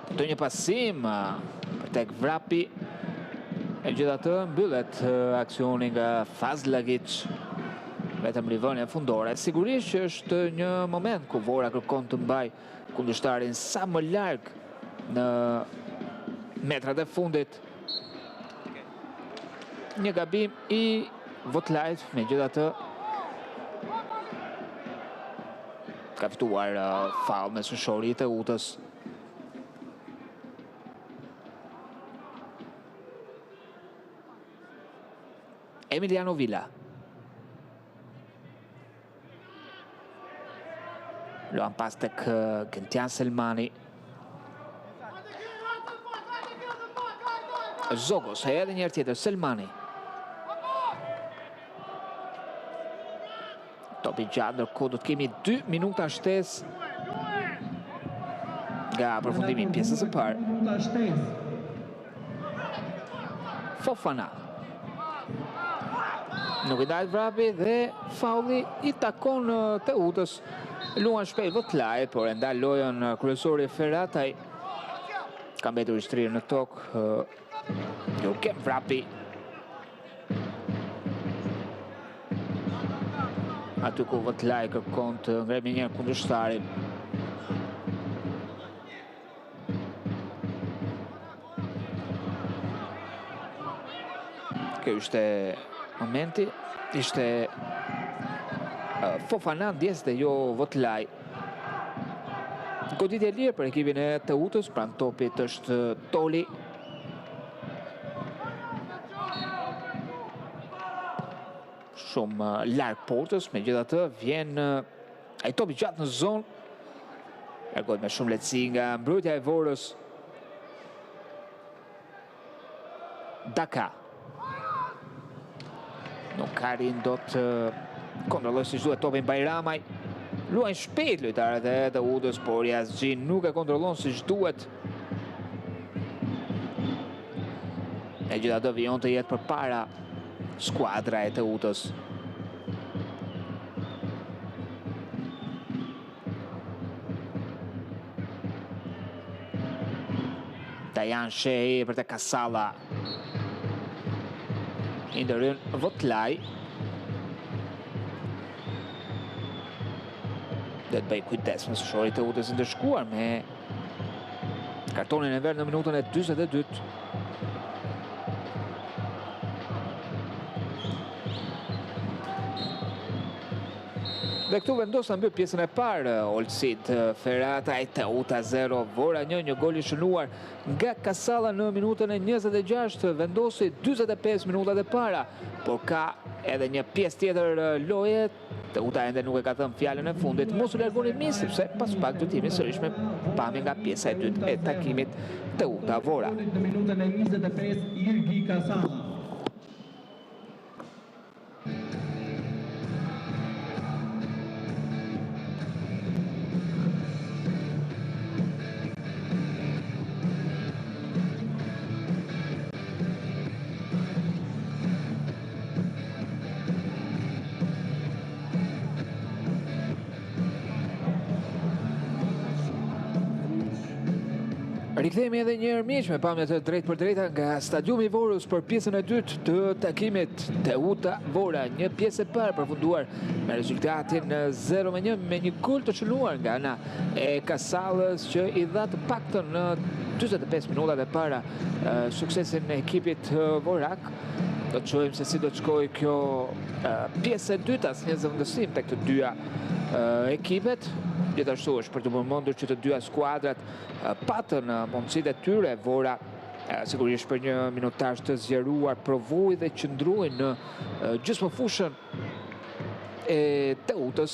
Të një pasim për tek Vrapi. E gjithatë mbyllet aksioni nga Fazlagic. Vetëm rivënia fundore. Sigurisht që është një moment ku Vora kërkon të mbaj kundërshtarin sa më larg në metrat e fundit. Një gabim i Votlajt, megjithatë ka fituar faul me shoqëri të Teutës. Emiliano Villa. Luan pas tek Kentian Selmani. Zogos, e edhe njërë tjetër, Selmani. Topi gjatë, ndërkohë do të kemi 2 minuta shtes nga përfundimi i pjesës së parë. Fofana. Nuk i dajt Vrapi dhe faulli i takon Teutës. Luan shpejt Votlaj, por e ndal lojën kryesori Ferrataj. Ka mbetur i shtrirë në tokë. Jurgen Vrapi. Aty ku Votlaj kërkon të ngremi njërë kundërshtarin. Kjo ishte momenti, ishte Fofana ndjes dhe jo Votlaj. Goditje lirë për ekipin e Teutës, pranë topit është Toli. Shumë larg portës, megjithatë vjen ai topi gjatë në zonë. Largohet me shumë lehtësi nga mbrojtja e Vorës. Daka. Nuk ka rin do të kontrolloj si duhet topin Bajramaj. Luajnë shpejt lojtarët e Teutës, por Yazgjin nuk e kontrollon si duhet. Megjithatë vijon të jetë përpara skuadra e Teutës. Dajan Shehi për të Kasalla. Indërën Votlaj. Dhe të bëj kujdes me shoqëritë e Teutës ndërshkuar me kartonin e verdh në minutën e 42. Dhe këtu vendosa mbyll pjesën e parë Olcit. Ferrataj, Teuta 0, Vora 1, një gol i shënuar nga Kasalla në minutën e 26, vendosi 45 minutat e para, por ka edhe një pjesë tjetër loje. Teuta ende nuk e ka thënë fjalën e fundit. Mos u largoni mirë, sepse pas pak do të jemi sërish me pamje nga pjesa e dytë e takimit Teuta Vora. Në minutën e 25 Irgi Kasalla. Rikthehemi edhe një herë miq me pamje të drejtë për drejta nga stadiumi i Vorës për pjesën e dytë të takimit Teuta Vora. Një pjesë e parë përfunduar me rezultatin 0-1 me një gol të shënuar nga ana e Kasallës që i dha të paktën në 45 minutat e para suksesin e ekipit Vorak. Do të shohim se si do të shkojë kjo pjesë e dytë, asnjë zëvendësim tek të dyja ekipet. Gjithashtu është për të përmendur që të dyja skuadrat patën mundësitë e tyre, Vora sigurisht për një minutazh të zgjeruar provoi dhe qëndroi në gjysmëfushën e Teutës,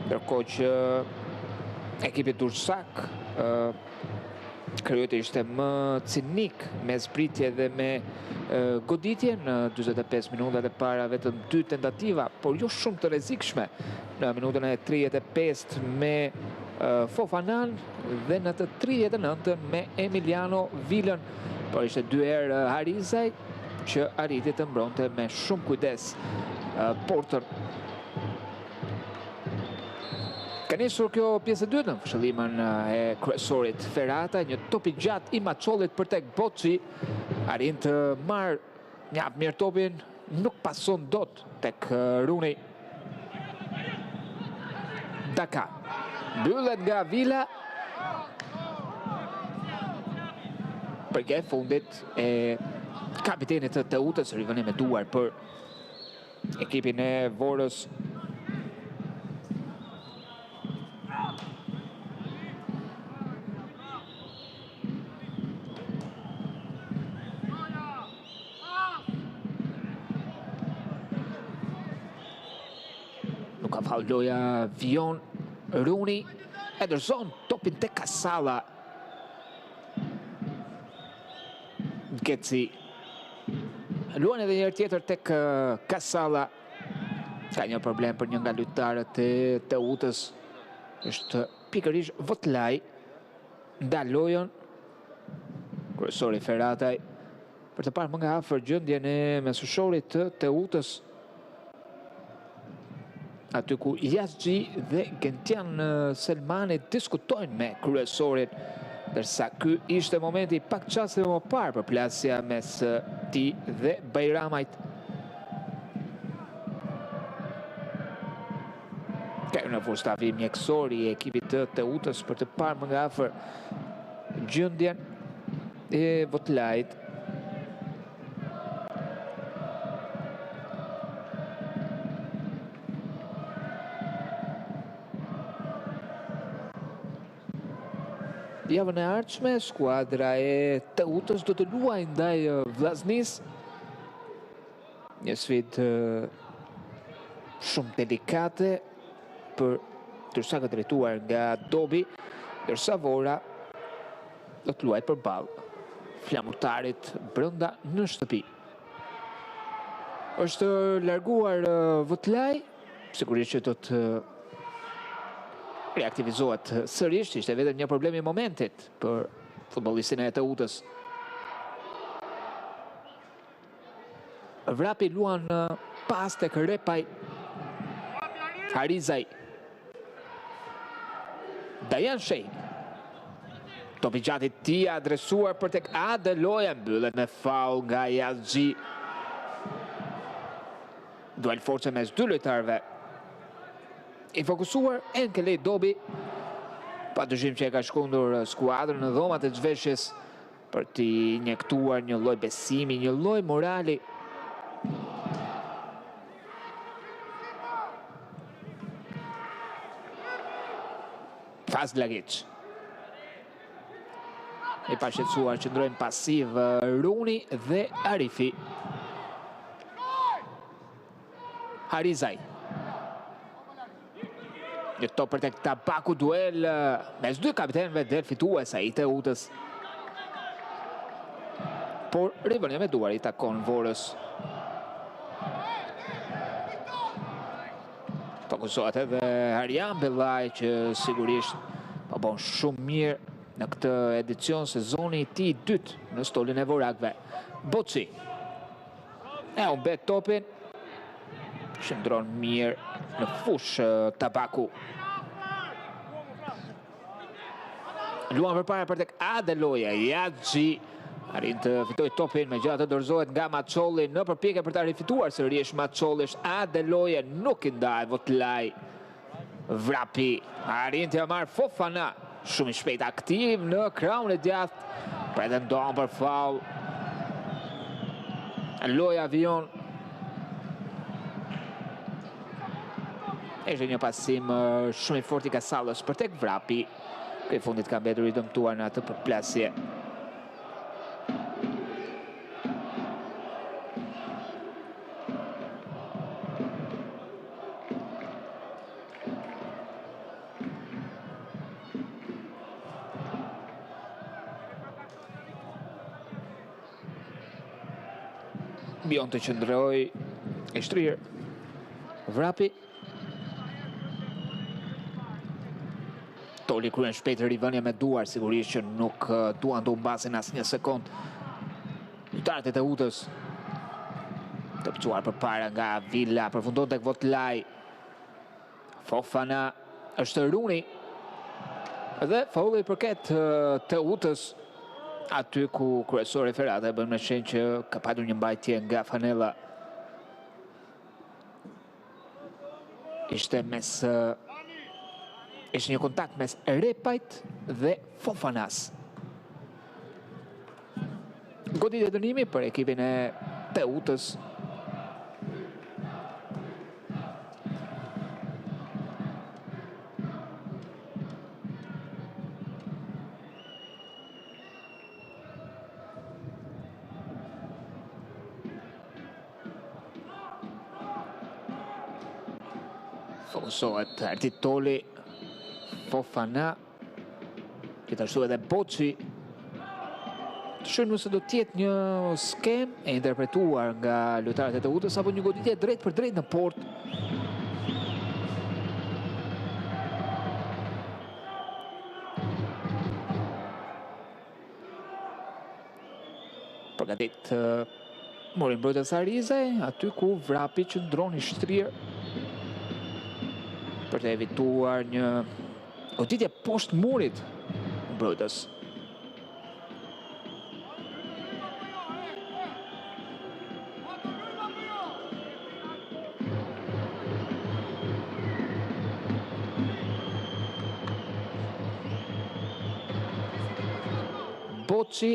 ndërkohë që ekipi Durrësak kryet ishte më cinik me zbritje dhe me goditje në 45 minutat e para, vetëm 2 tentativa, por jo shumë të rrezikshme në minutën e 35 me Fofanan dhe në të 39 me Emiliano Vilën, por ishte 2 herë Harizaj që arriti të mbronte me shumë kujdes portën. Ka nisur kjo pjesë e dytë në fshëllimën e kryesorit Ferrata, një top i gjatë i Maçollit për tek Boçi, arrin të marrë një hap mirë topin, nuk pason dot tek Runi. Daka mbyllet nga Vila. Përke fundit e kapitenit të Teutës, rivenim e duar për ekipin e Vorës. Nuk ka falë loja Vion, Runi e dërzon topin tek Kasalla. Geci luan edhe njërë tjetër tek Kasalla. Ka një problem për një nga lojtarët e Teutës, është pikërisht Votlaj. Ndal lojën kryesori Ferrataj për të parë më nga afër gjendjen e mesoshorit të Teutës, aty ku Yazgi dhe Gentian Selmani diskutojnë me kryesorin, ndërsa ky ishte momenti pak çaste më parë për plasja mes tij dhe Bajramajt. Ka në fustavi mjekësori i ekipit të Teutës për të parë më nga afër gjendjen e Votlajt. Javën e ardhshme, skuadra e Teutës do të luajë ndaj Vllaznis. Një sfidë shumë delikate për Durrësak drejtuar nga Dobi, ndërsa Vora do të luajë përballë flamurtarit brenda në shtëpi. Është larguar Votlaj, sigurisht që do të reaktivizohet sërish, ishte vetëm një problem i momentit për futbollistin e Teutës. Vrapi luan pas tek Repaj. Harizaj. Dajan Shej. Topi gjatë i tij adresuar për tek Adeloja, mbyllet me faull nga Yazgi. Duel force mes dy lojtarëve. I fokusuar Enkelej Dobi, pa dyshim që e ka shkundur skuadrën në dhomat e zhveshjes për t'i injektuar një lloj besimi, një lloj morali. Fazlagic. I pashqetësuar qëndrojnë pasiv Runi dhe Arifi. Harizaj. Një top për tek Tabaku, duel mes dy kapitenëve del fitues ai Teutës. Por rivënia me duar i takon Vorës. Fokusohet edhe Arjan Bellaj, që sigurisht po bën shumë mirë në këtë edicion, sezoni i tij i dytë në stolin e Vorakëve. Boçi e humbet topin, qëndron mirë në fush Tabaku. Luan përpara për tek Adeloja, Yazgi arrin të fitoj topin, megjithatë dorëzohet nga Maçolli në përpjekje për ta rifituar sërish Maçollish. Adeloja nuk i ndaj Votlaj. Vrapi arrin të marrë Fofana, shumë i shpejt aktiv në krahun e djathtë, pretendon për faull. Loja Vion Ishte një pasim shumë i fortë i Kasallos për tek Vrapi. Këj fundit ka mbetur i dëmtuar në atë përplasje. Bion të qëndroj e shtrirë Vrapi. Toli kryen shpejt rivënia me duar, sigurisht që nuk duan të humbasin as një sekond. Lojtarët e Teutës të pëcuar përpara nga Villa, përfundon tek Votlaj. Fofana është Runi dhe faulli i përket Teutës aty ku kryesori Ferrata bën me shenjë që ka patur një mbajtje nga Fanella. Ishte një kontakt mes Repajt dhe Fofanas. Goditje dënimi për ekipin e Teutës. Fokusohet Erti Toli, Fofana, gjithashtu edhe Boçi. Shohim nëse do tjetë një skem e interpretuar nga lojtarët e Teutës apo një goditje drejt për drejt në port. Përgatit mori mbrojtës Arize, aty ku Vrapi qëndron i shtrirë për të evituar një goditje poshtë murit mbrojtës. Boçi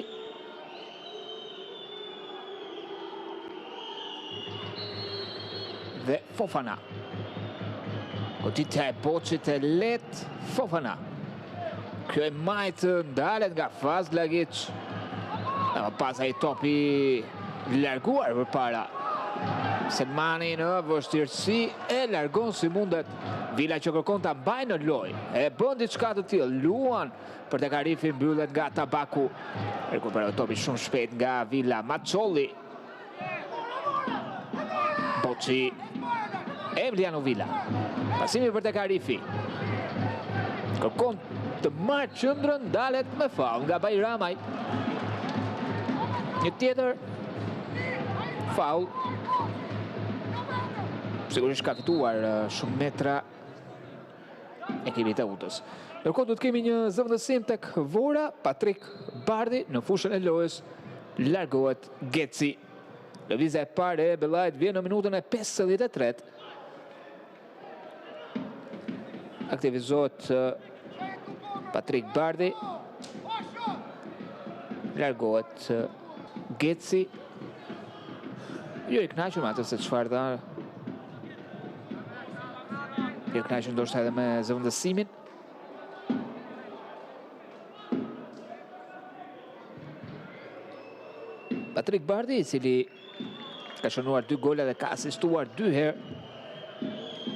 dhe Fofana. Goditja e Boçit e lehtë, Fofana. Kjo e majtë ndalet nga Fazlagic. Pas ai topi larguar përpara. Selmani në vështirësi e largon si mundet. Villa që kërkon ta mbajë në lojë. E bën diçka të tillë, luan për tek Arifi, mbyllet nga Tabaku. Rekuperon topi shumë shpejt nga Villa, Maçolli. Boçi. Emiliano Villa. Pasimi për tek Arifi. Kërkon të marrë qëndrën, dalet me faul nga Bajramaj. Një tjetër faul. Sigurisht ka fituar shumë metra ekipi i Teutës. Ndërkohë do të kemi një zëvendësim tek Vora, Patrik Bardhi në fushën e lojës largohet Geci. Lëvizja e parë e Bellajt vjen në minutën e 53. Aktivizohet Patrik Bardhi. Largohet Geci. Jo i kënaqur me atë se çfarë dha. Jo i kënaqur ndoshta edhe me zëvendësimin. Patrik Bardhi, i cili ka shënuar 2 gola dhe ka asistuar 2 herë.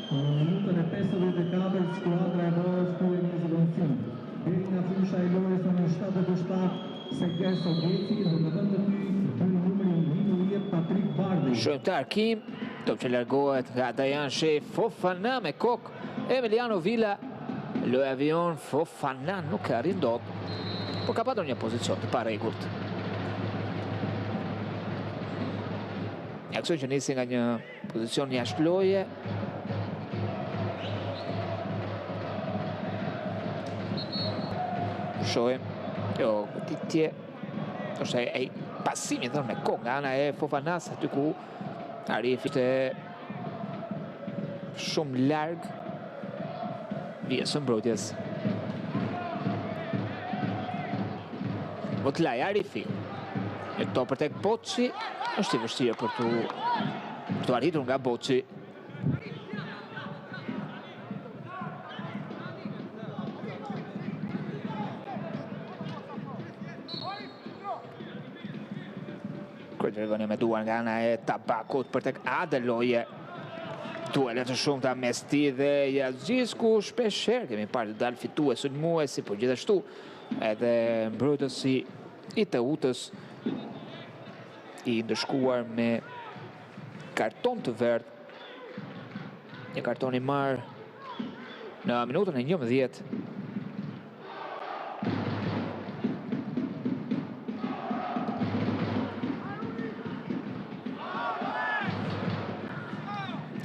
Në minutën e 54 skuadra e Vorës kryen një zëvendësim. Deri nga fusha e lojës në 77 Sergej Geci dhe në vend të tij numri 11 Patrik Bardhi. Shojtar Kim, top që largohet nga Dajan Shef, Fofana me kok, Emiliano Villa, loj avion, Fofana nuk e arrin dot, por ka patur një pozicion të parregullt. Aksion që nisi nga një pozicion jashtë loje. Shohim, jo, goditje, është ai pasimi dhënë me kokë nga ana e Fofanas, aty ku Arifi ishte shumë larg vjes së mbrojtjes. Votlaj Arifi. E to për tek Boçi, është i vështirë për të arritur nga Boçi. Kryetëri me duar nga ana e Tabakut për tek Adeloje. Duelet të shumta mes tij dhe Yazgjis, ku shpeshherë kemi parë të dalë fitues sulmuesi, por gjithashtu edhe mbrojtësi i Teutës i ndëshkuar me karton të verdh. Një karton i marrë në minutën e 11.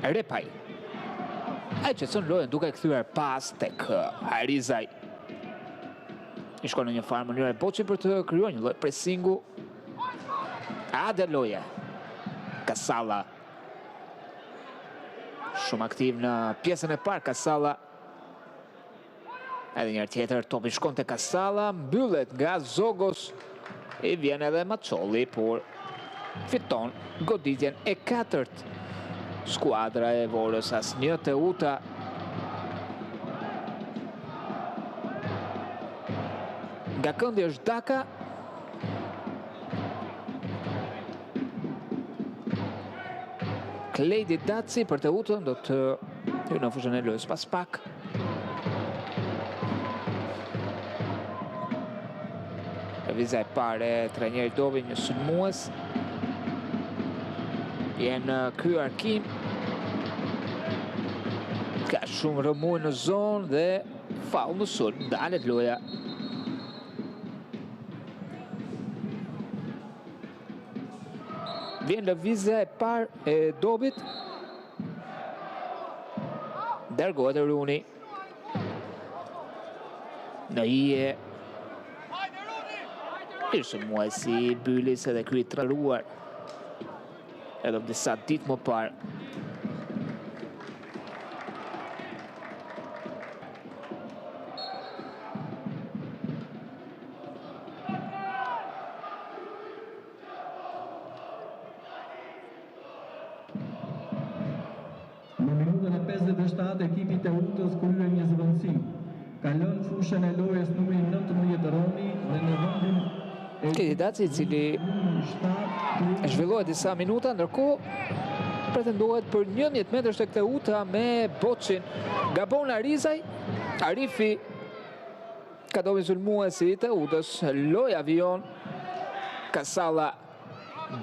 Repaj. Ai që son lojën duke kthyer pas tek Harizaj. I shkon në një farë mënyrë Boçi për të krijuar një lloj pressingu. Adeloje. Kasalla. Shumë aktiv në pjesën e parë Kasalla. Edhe një herë tjetër topi shkon te Kasalla, mbyllet nga Zogos. I vjen edhe Maçolli, por fiton goditjen e katërt. Skuadra e Vorës, asnjë Teuta. Nga këndi është Daka. Klejdi Daci për Teutën do të hyrë në fushën e lojës pas pak. Reviza e parë e trajnerit Dovi, një sulmues. Jenë ky Arkim. Ka shumë rëmuj në zonë dhe faull në sulm, dalet loja. Vjen lëvizja e parë e Dobit. Dërgohet Runi. Në hije. Ishte muajsi Bylis edhe ky i traluar. Edhe disa ditë më parë. Në minutën e 57 ekipi Teutës kryen një zëvendësi. Ka lënë fushën e lojës numri 19 Roni dhe në vendin Kandidaci i cili zhvillohet disa minuta, ndërkohë pretendohet për 11 metrash tek Teuta me Boçin. Gabon Harizaj, Arifi ka dobi sulmuesi i Teutës, loj avion, Kasalla,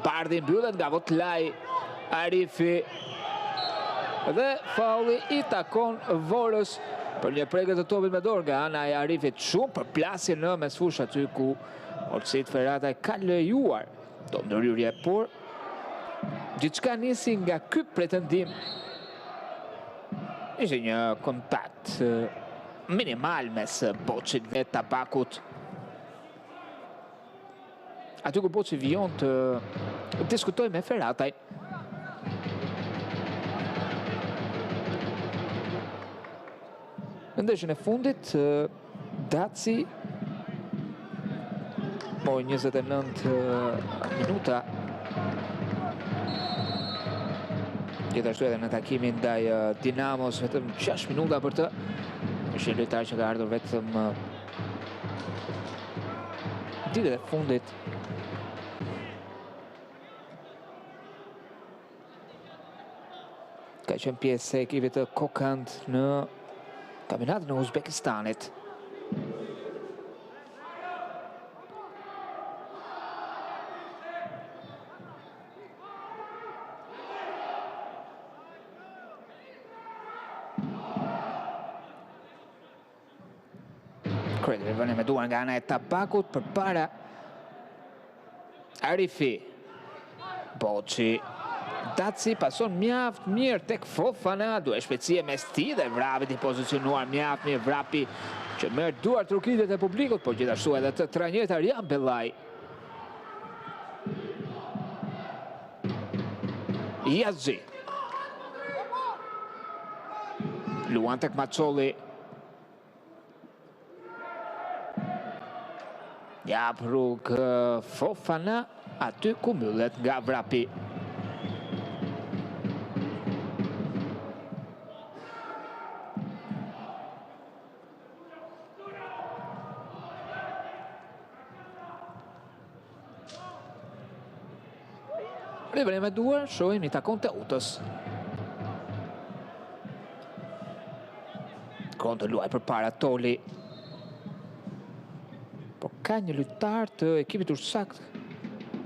Bardhi mbyllet nga Votlaj, Arifi dhe faulli i takon Vorës për një prekje të topit me dorë nga ana e Arifit. Shumë përplasje në mesfush aty ku Olcit Ferrataj ka lejuar do ndërhyrje, por gjithçka nisi nga ky pretendim. Ishte një kontakt minimal mes Boçit dhe Tabakut. Aty ku Boçi vijon të diskutoj me Ferrataj. Në ndeshjen e fundit, Daci mori 29 minuta. Gjithashtu edhe në takimin ndaj Dinamos, vetëm 6 minuta për të. Është një lojtar që ka ardhur vetëm ditët e fundit. Ka qenë pjesë e ekipit të Kokand në kampionatën e Uzbekistanit. Kryetëri vënë me duar nga ana e Tabakut përpara Arifi. Boçi. Daci pason mjaft mirë tek Fofana, duhet shpejtësie mes tij dhe Vrapit i pozicionuar mjaft mirë. Vrapi që merr duar trokitjet e publikut, por gjithashtu edhe të trajnerit Arjan Bellaj. Yazgji. Luan tek Maçolli. Jap rrugë Fofana, aty ku mbyllet nga Vrapi. Rivërim e duar, shohim i takon të utës. Kontë luaj për para Toli. Po ka një lojtar të ekipit Dursak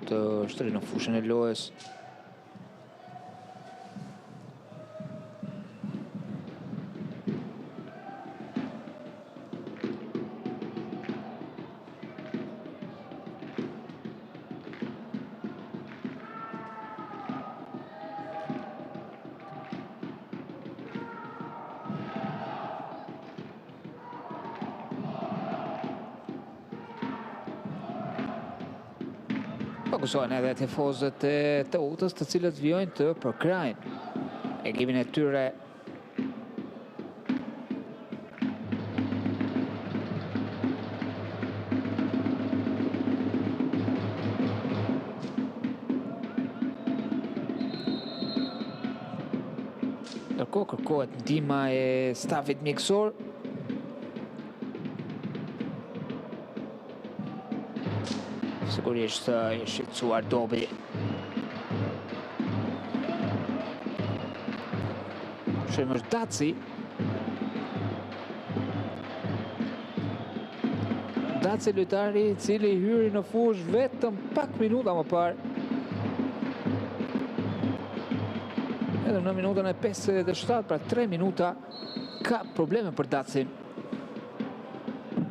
të shtrirë në fushën e lojës. Fokusohen edhe tifozët e të utës të cilët vjojnë të përkrajnë ekipin e tyre. Ndërkohë kërkohet ndihma e stafit mjekësor. Sigurisht i shqetësuar Dobi. Shohim është Daci. Daci lojtari i cili hyri në fushë vetëm pak minuta më parë. Edhe në minutën e 57, pra 3 minuta, ka probleme për Dacin.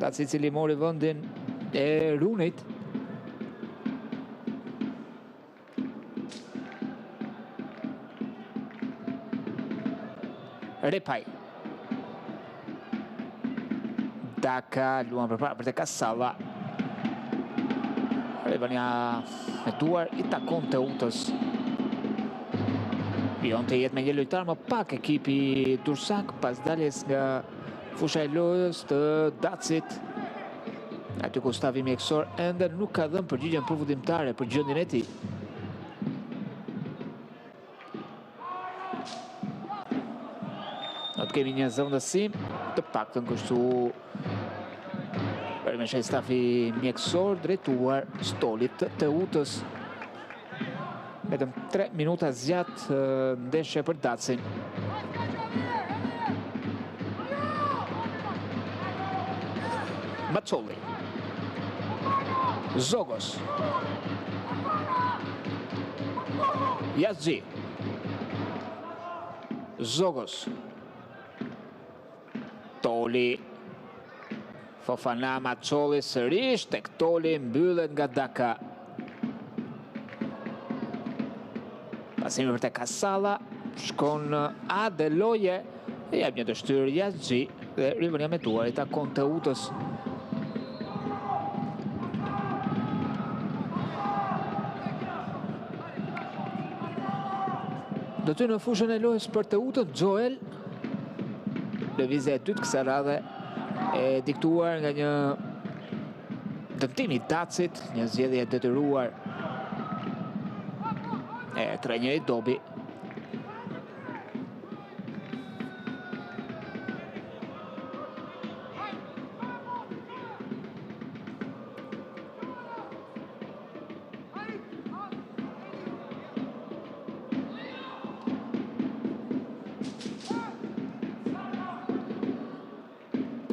Daci i cili mori vendin e Runit. Repaj. Daka luan përpara për të Kasalla. Rivënia me duar i takon të utës. Vion të jetë me një lojtar më pak ekipi Dursak pas daljes nga fusha e lojës të Dacit. Aty ku stafi mjekësor ende nuk ka dhënë përgjigjen përfundimtare për gjendjen e tij. Në të kemi një zëvendësim të paktën kështu përmeshaj stafi mjekësor drejtuar stolit të utës. Vetëm 3 minuta zgjat ndeshje për Dacin. Macolli. Zogos. Yazgi. Zogos. Toli. Fofana, Macolli sërish, tek Toli mbyllet nga Daka. Pasimi për te Kasalla, shkon Adeloje, e jep një dështyrë Yazgi dhe Rivënia me duar i takon të utës. Do ty në fushën e lojës për të utën, Joel, lëvizja e dytë kësaj radhe e diktuar nga një dëmtim i Dacit, një zgjedhje e detyruar e trajnerit Dobi.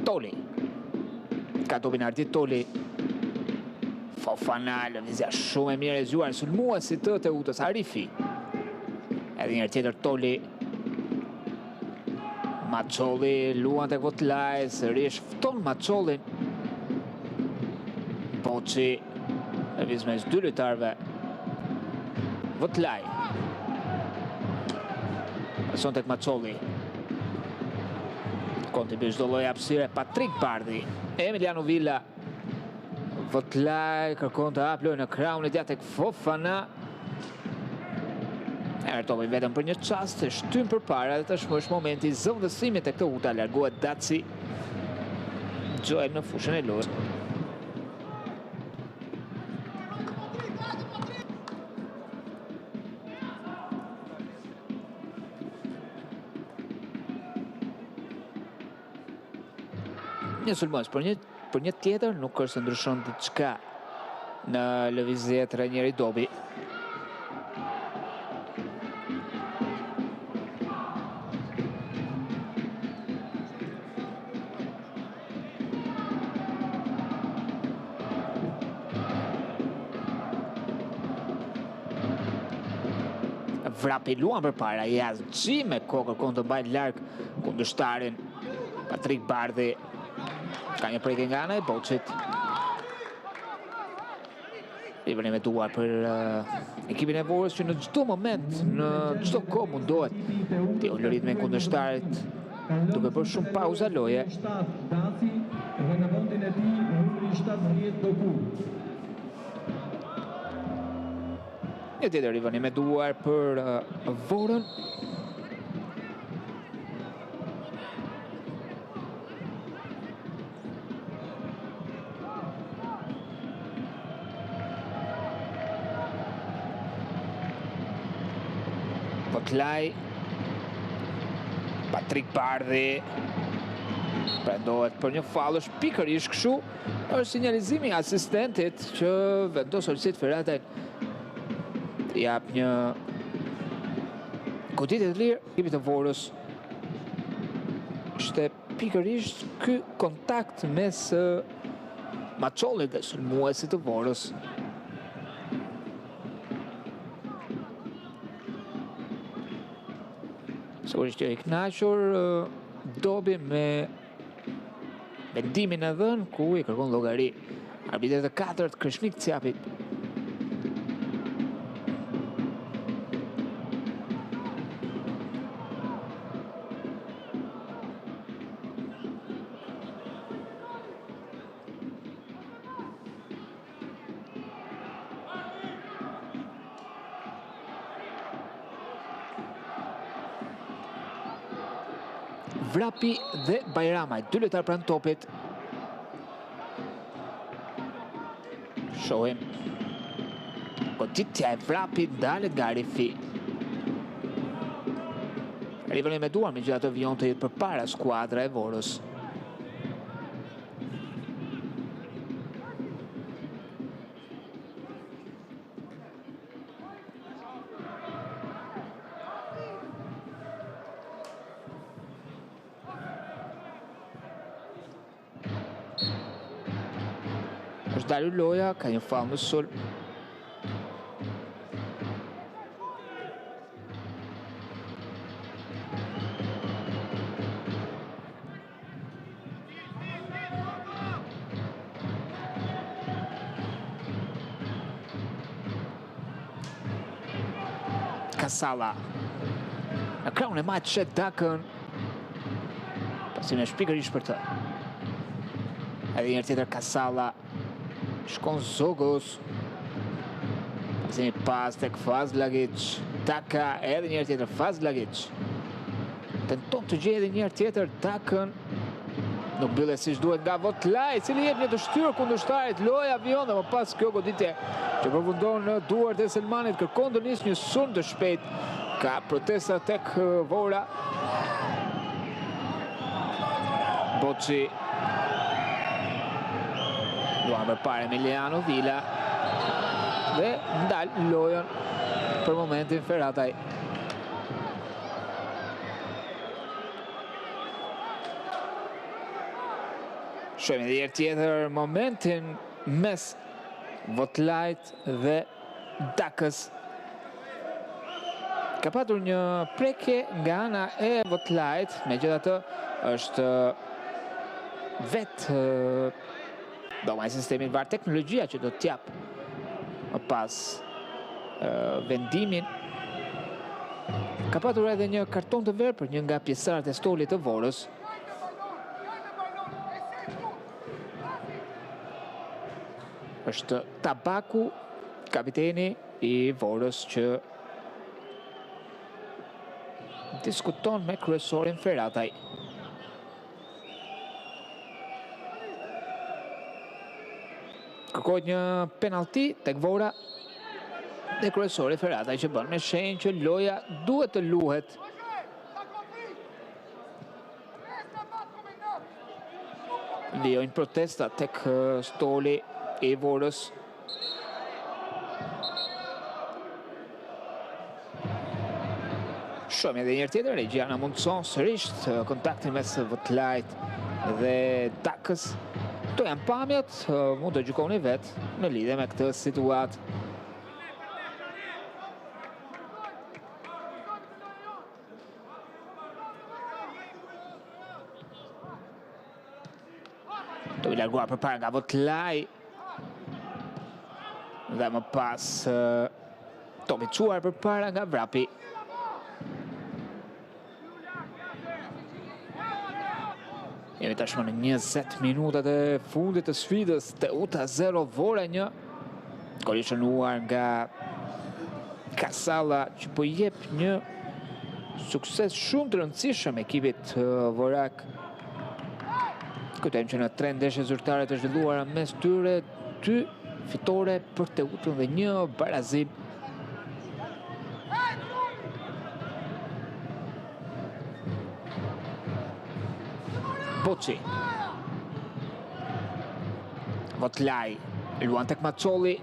Toli. Ka Dobin ardit Toli. Fofana, lëvizja shumë e mirë e zgjuar, sulmuesi të utës Arifi. Edhe një tjetër Toli. Macolli luan tek Votlaj, sërish fton Macollin. Boçi, lëviz mes dy lojtarëve. Votlaj. Pason tek Macolli. Konti bëj çdo lloj hapësire, Patrik Bardhi, Emiliano Villa. Votlaj kërkon të hap lojën në kraunit ja tek Fofana. Ertovi vetëm për një çast, e shtyn përpara dhe tashmë është momenti i zëvendësimit tek këtë uta, largohet Daci. Joel në fushën e lojës. Një sulmues për një tjetër nuk është se ndryshon diçka në lëvizje trajneri Dobi. Vrapi luan për para, Yazgi me kokër kërkon të mbajt larg kundërshtarin. Patrik Bardhi ka një prekje nga ana e Boçit. Rivani me duar për ekipin e Vorës që në çdo moment, në çdo kohë mundohet të ulë ritmin kundërshtarit, duke bërë shumë pauza loje. Daci dhe në vendin e tij numri 17 Doku. Një tjetër Rivani me duar për Vorën. Votlaj, Patrik Bardhi prendohet për një faull, është pikërisht kështu, është sinjalizimi i asistentit që vendos Olsit Ferrataj të jap një goditje të lirë ekipit të Vorës. Ishte pikërisht ky kontakt mes Maçollit dhe sulmuesit të Vorës. Sigurisht i kënaqur Dobi me vendimin e dhënë ku i kërkon llogari arbitrit të katërt Krishnik Ciapi. Vrapi dhe Bajramaj, dy lojtarë pranë topit. Shohim. Goditja e Vrapit ndalet nga Arifi. Rivani me duar, megjithatë vijon të jetë përpara skuadra e Vorës. Është dalur loja, ka një faull në sulm. Kasalla. Në krahun e majtë shet Dakën. Pasim e shpikërisht për të. Edhe njërë tjetër Kasalla. Shkon Zogos. Pasim pas tek Fazlagic. Daka edhe njërë tjetër Fazlagic. Tenton të gjejë edhe njërë tjetër Dakën. Nuk bëlle si shduhet nga Votlaj, cili jep një të shtyrë kundërshtarit, loja vijon dhe më pas kjo goditje që përfundon në duart e Selmanit, kërkon të nis një sulm të shpejt, ka protesta tek Vora. Boçi luan përpara Emiliano Vila dhe ndal lojën për momentin Ferrataj. Shohim edhe herë tjetër momentin mes Votlajt dhe Dakës. Ka patur një prekje nga ana e Votlajt, megjithatë është vetë doma e sistemit VAR teknologjia që do t'jap më pas vendimin. Ka patur edhe një karton të verë për një nga pjesëtarët e stolit të Vorës. Është Tabaku, kapiteni i Vorës, që diskuton me kryesorin Ferrataj. Kërkohet një penalti tek Vora dhe kryesori Ferrataj që bën me shenjë që loja duhet të luhet. Vijojnë protesta tek stoli i Vorës. Shohim edhe njërë tjetër, Reggiana mundson sërish kontaktin mes Votlajt dhe Dakës. Këto janë pamjet, mund të gjykoni vetë në lidhje me këtë situatë. larguar përpara nga Votlaj. Dhe më pas topi çuar përpara nga Vrapi. Jemi tashmë në 20 minutat e fundit të sfidës. Teuta 0, Vora 1. Gol i shënuar nga Kasalla që po jep një sukses shumë të rëndësishëm ekipit Vorak. Kujtojmë që në 3 ndeshje zyrtare të zhvilluara mes tyre 2 fitore për Teutën dhe 1 barazim. Boçi. Votlaj luan tek Macolli.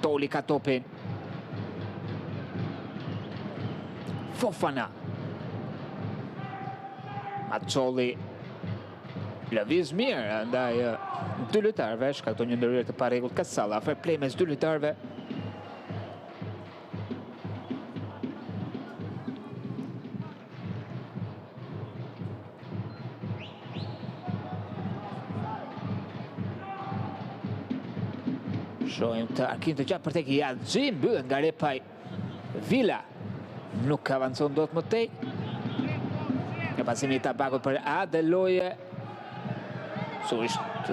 Toli ka topin. Fofana. Macolli lëviz mirë ndaj 2 lojtarëve, shkakton një ndërhyrje të parregullt Kasalla, fair play mes 2 lojtarëve. Shohim të arkim të gjatë për tek Yaxhi, mbyllet nga Repaj. Villa nuk avancon dot më tej. Nga pasimi i tabakut për Adeloje. Sigurisht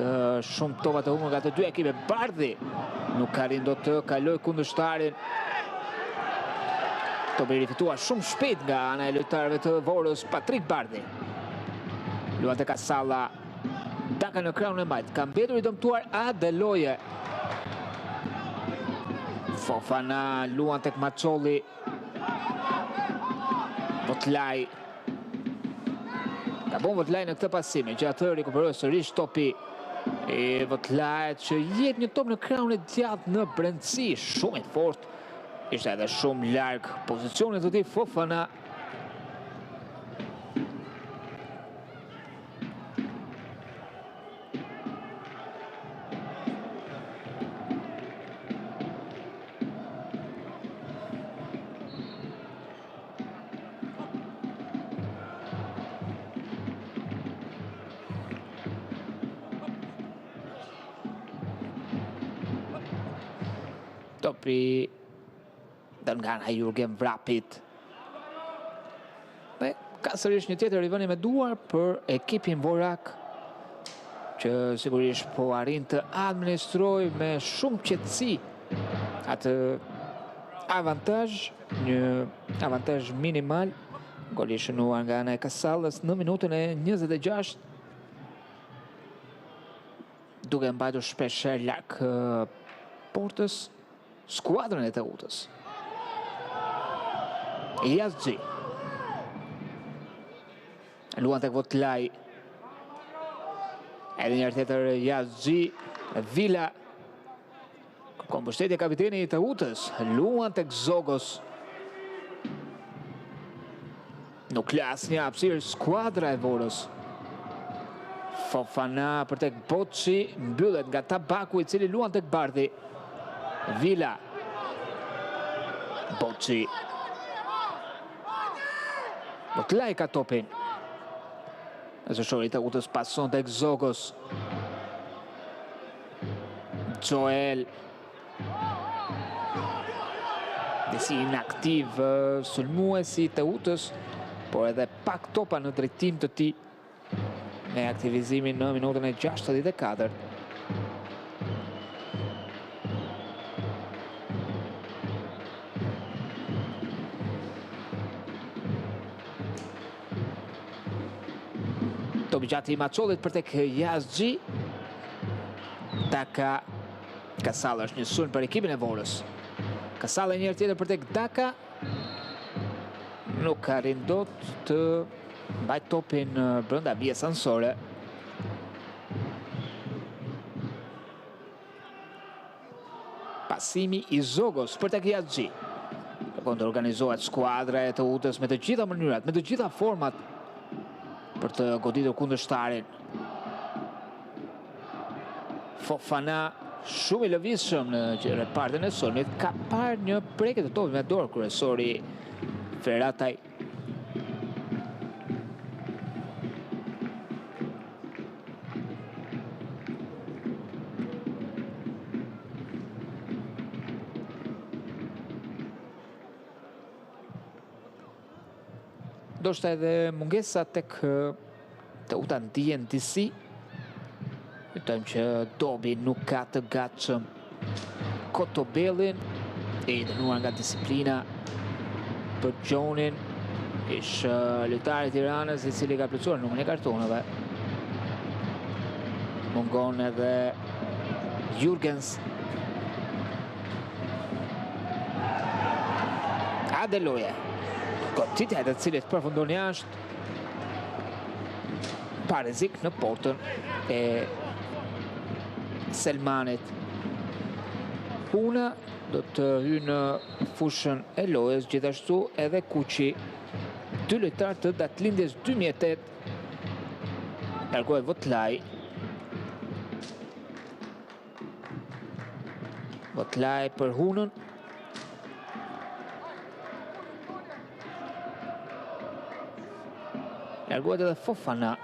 shumë topa të humbur nga të dy ekipe. Bardhi nuk arrin dot të kaloj kundërshtarin. Topi rifituar shumë shpejt nga ana e lojtarëve të Vorës. Patrik Bardhi luan te Kasalla. Daka në krahun e majt. Ka mbetur i dëmtuar Adeloje. Fofana luan tek Macolli. Votlaj. Ka bon Votlaj në këtë pasime, që atë rikuperoi sërish topi e Votlajt që jep një top në krahun e djathtë në brendësi, shumë i fortë. Ishte edhe shumë larg pozicionit të tij Fofana. Topi dhe nga nga Jurgen Vrapit. Dhe ka sërish një tjetër rivënie me duar për ekipin Vorak, që sigurisht po arrin të administroj me shumë qetësi atë avantazh, një avantazh minimal. Gol i shënuar nga ana e Kasallës në minutën e 26. Duke mbajtur shpeshherë larg portës skuadrën e Teutës. Yaxhi luan tek Votlaj. Edhe një herë tjetër Yaxhi. Villa kërkon mbështetje kapiteni i Teutës. Luan tek Zogos. Nuk la asnjë hapësirë skuadra e Vorës. Fofana për tek Boçi, mbyllet nga Tabaku i cili luan tek Bardhi. Villa. Boçi. Votlaj ka topin. Zëshori i Teutës pason tek Zogos. Joel. Disi inaktiv sulmuesi i Teutës, por edhe pak topa në drejtim të tij me aktivizimin në minutën e 64. Topi gjatë i Macollit për tek Yaxhi. Daka. Kasalla është një sulm për ekipin e Vorës. Kasalla një herë tjetër për tek Daka. Nuk arrin dot të mbajt topin brenda vijës anësore. Pasimi i Zogos për tek Yaxhi. Kërkon të organizohet skuadra e Teutës me të gjitha mënyrat, me të gjitha format për të goditur kundërshtarin. Fofana shumë i lëvizshëm në repartin e sulmit, ka parë një prekje të topit me dorë kryesori Ferataj. ndoshta edhe mungesa tek Teuta ndihen disi. Kujtojmë që Dobi nuk ka të gatshëm Kotobellin, e dënuar nga disiplina për Gjonin, ish lojtari i Tiranës i cili ka plotësuar numrin e kartonave. Mungon edhe Jurgens. Adeloje. Goditja e të cilit përfundon jashtë. Pa rrezik në portën e Selmanit. Puna do të hyjë në fushën e lojës, gjithashtu edhe Kuqi. Dy lojtarë të datëlindjes 2008. Largohet Votlaj. Votlaj për Hunën. Largohet edhe Fofana.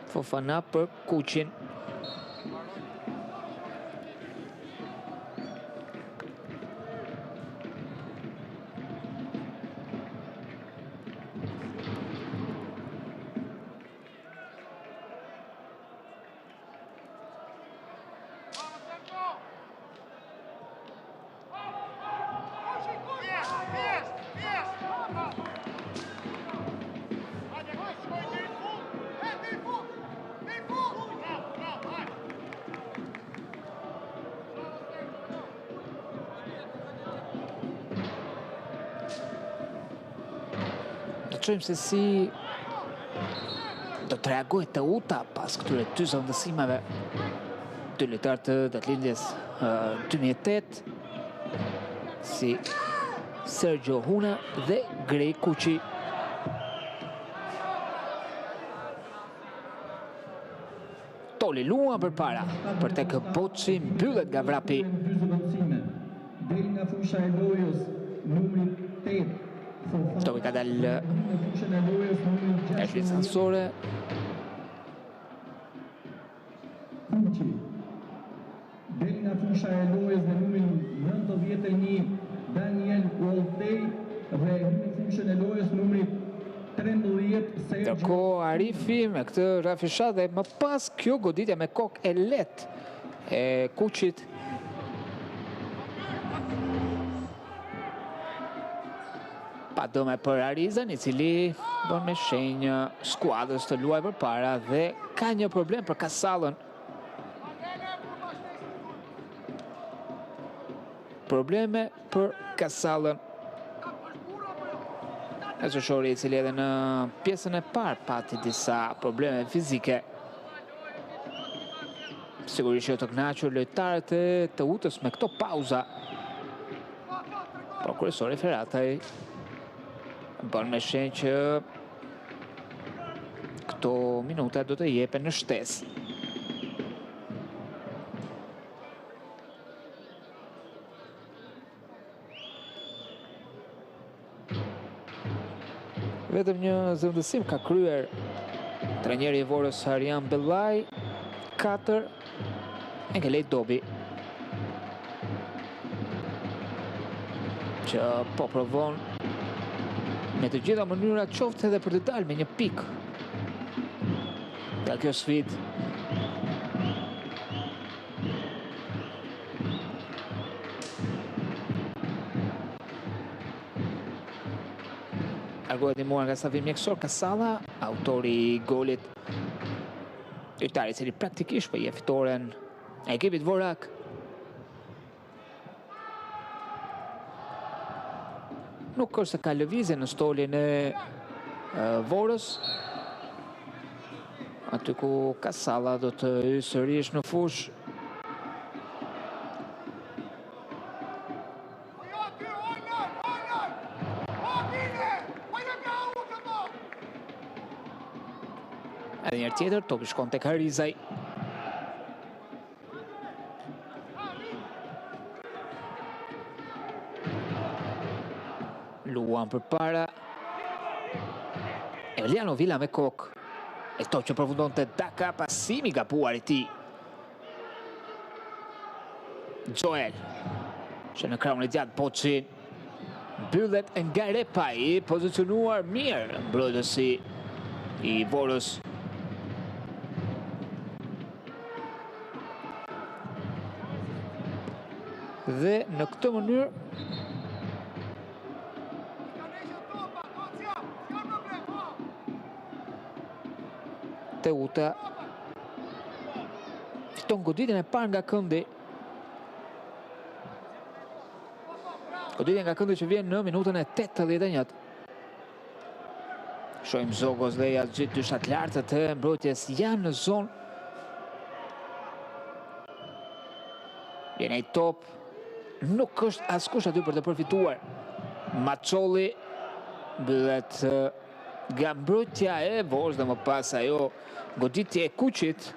Fofana për Kuqin. Se si do të reagoj Teuta pas këtyre dy zëvendësimeve. Dy lojtarë të datëlindjes 2008, si Sergio Huna dhe Grej Kuqi. Toli luan përpara, për tek Boçi mbyllet nga vrapi. Del nga fusha e lojës numri 8. Topi ka dalë e shlicansore. Kuqi. Del nga fusha e lojës në numrin 91 Daniel Woltej dhe në fushën e lojës numri 13 Sergio. Ndërkohë Arifi me këtë rafishat dhe më pas kjo goditja me kokë e lehtë e Kuqit. Pa dëme për Arizën, i cili bën me shenjë skuadrës të luaj përpara dhe ka një problem për Kasallën. Probleme për Kasallën. Ezoshori i cili edhe në pjesën e parë pati disa probleme fizike. Sigurisht që të kënaqur lojtarët e Teutës me këto pauza. Por kryesori Ferataj bën me shenjë që këto minuta do të jepen në shtesë. Vetëm një zëvendësim ka kryer trajneri i Vorës Arjan Bellaj, 4 Engelej Dobi, që po provon me të gjitha mënyrat qoftë edhe për të dalë me një pikë nga kjo sfidë. Largohet ndihmuar nga stafi mjekësor Kasalla, autori i golit. Lojtari i cili praktikisht po jep fitoren e ekipit Vorak. Nuk është se ka lëvizje në stolin e Vorës, aty ku Kasalla do të hyjë sërish në fushë. Edhe njërë tjetër, topi shkon tek Harizaj. Luan për para. Emiliano Villa me kokë. E to që përfundon të Daka, pasimi gabuar i ti. Joel, që në kraun e gjatë Boçi. Mbyllet nga Repaj, pozicionuar mirë mbrojtësi i Vorës. Dhe në këtë mënyrë Teuta fiton goditjen e parë nga këndi. Goditja nga këndi që vjen në minutën e 81. Shohim Zogos dhe ja gjithë dy shtatlartët e mbrojtjes janë në zonë. Vjen ai top. Nuk është askush aty për të përfituar. Maçolli mbyllet nga mbrojtja e Vorës dhe më pas ajo goditje e Kuqit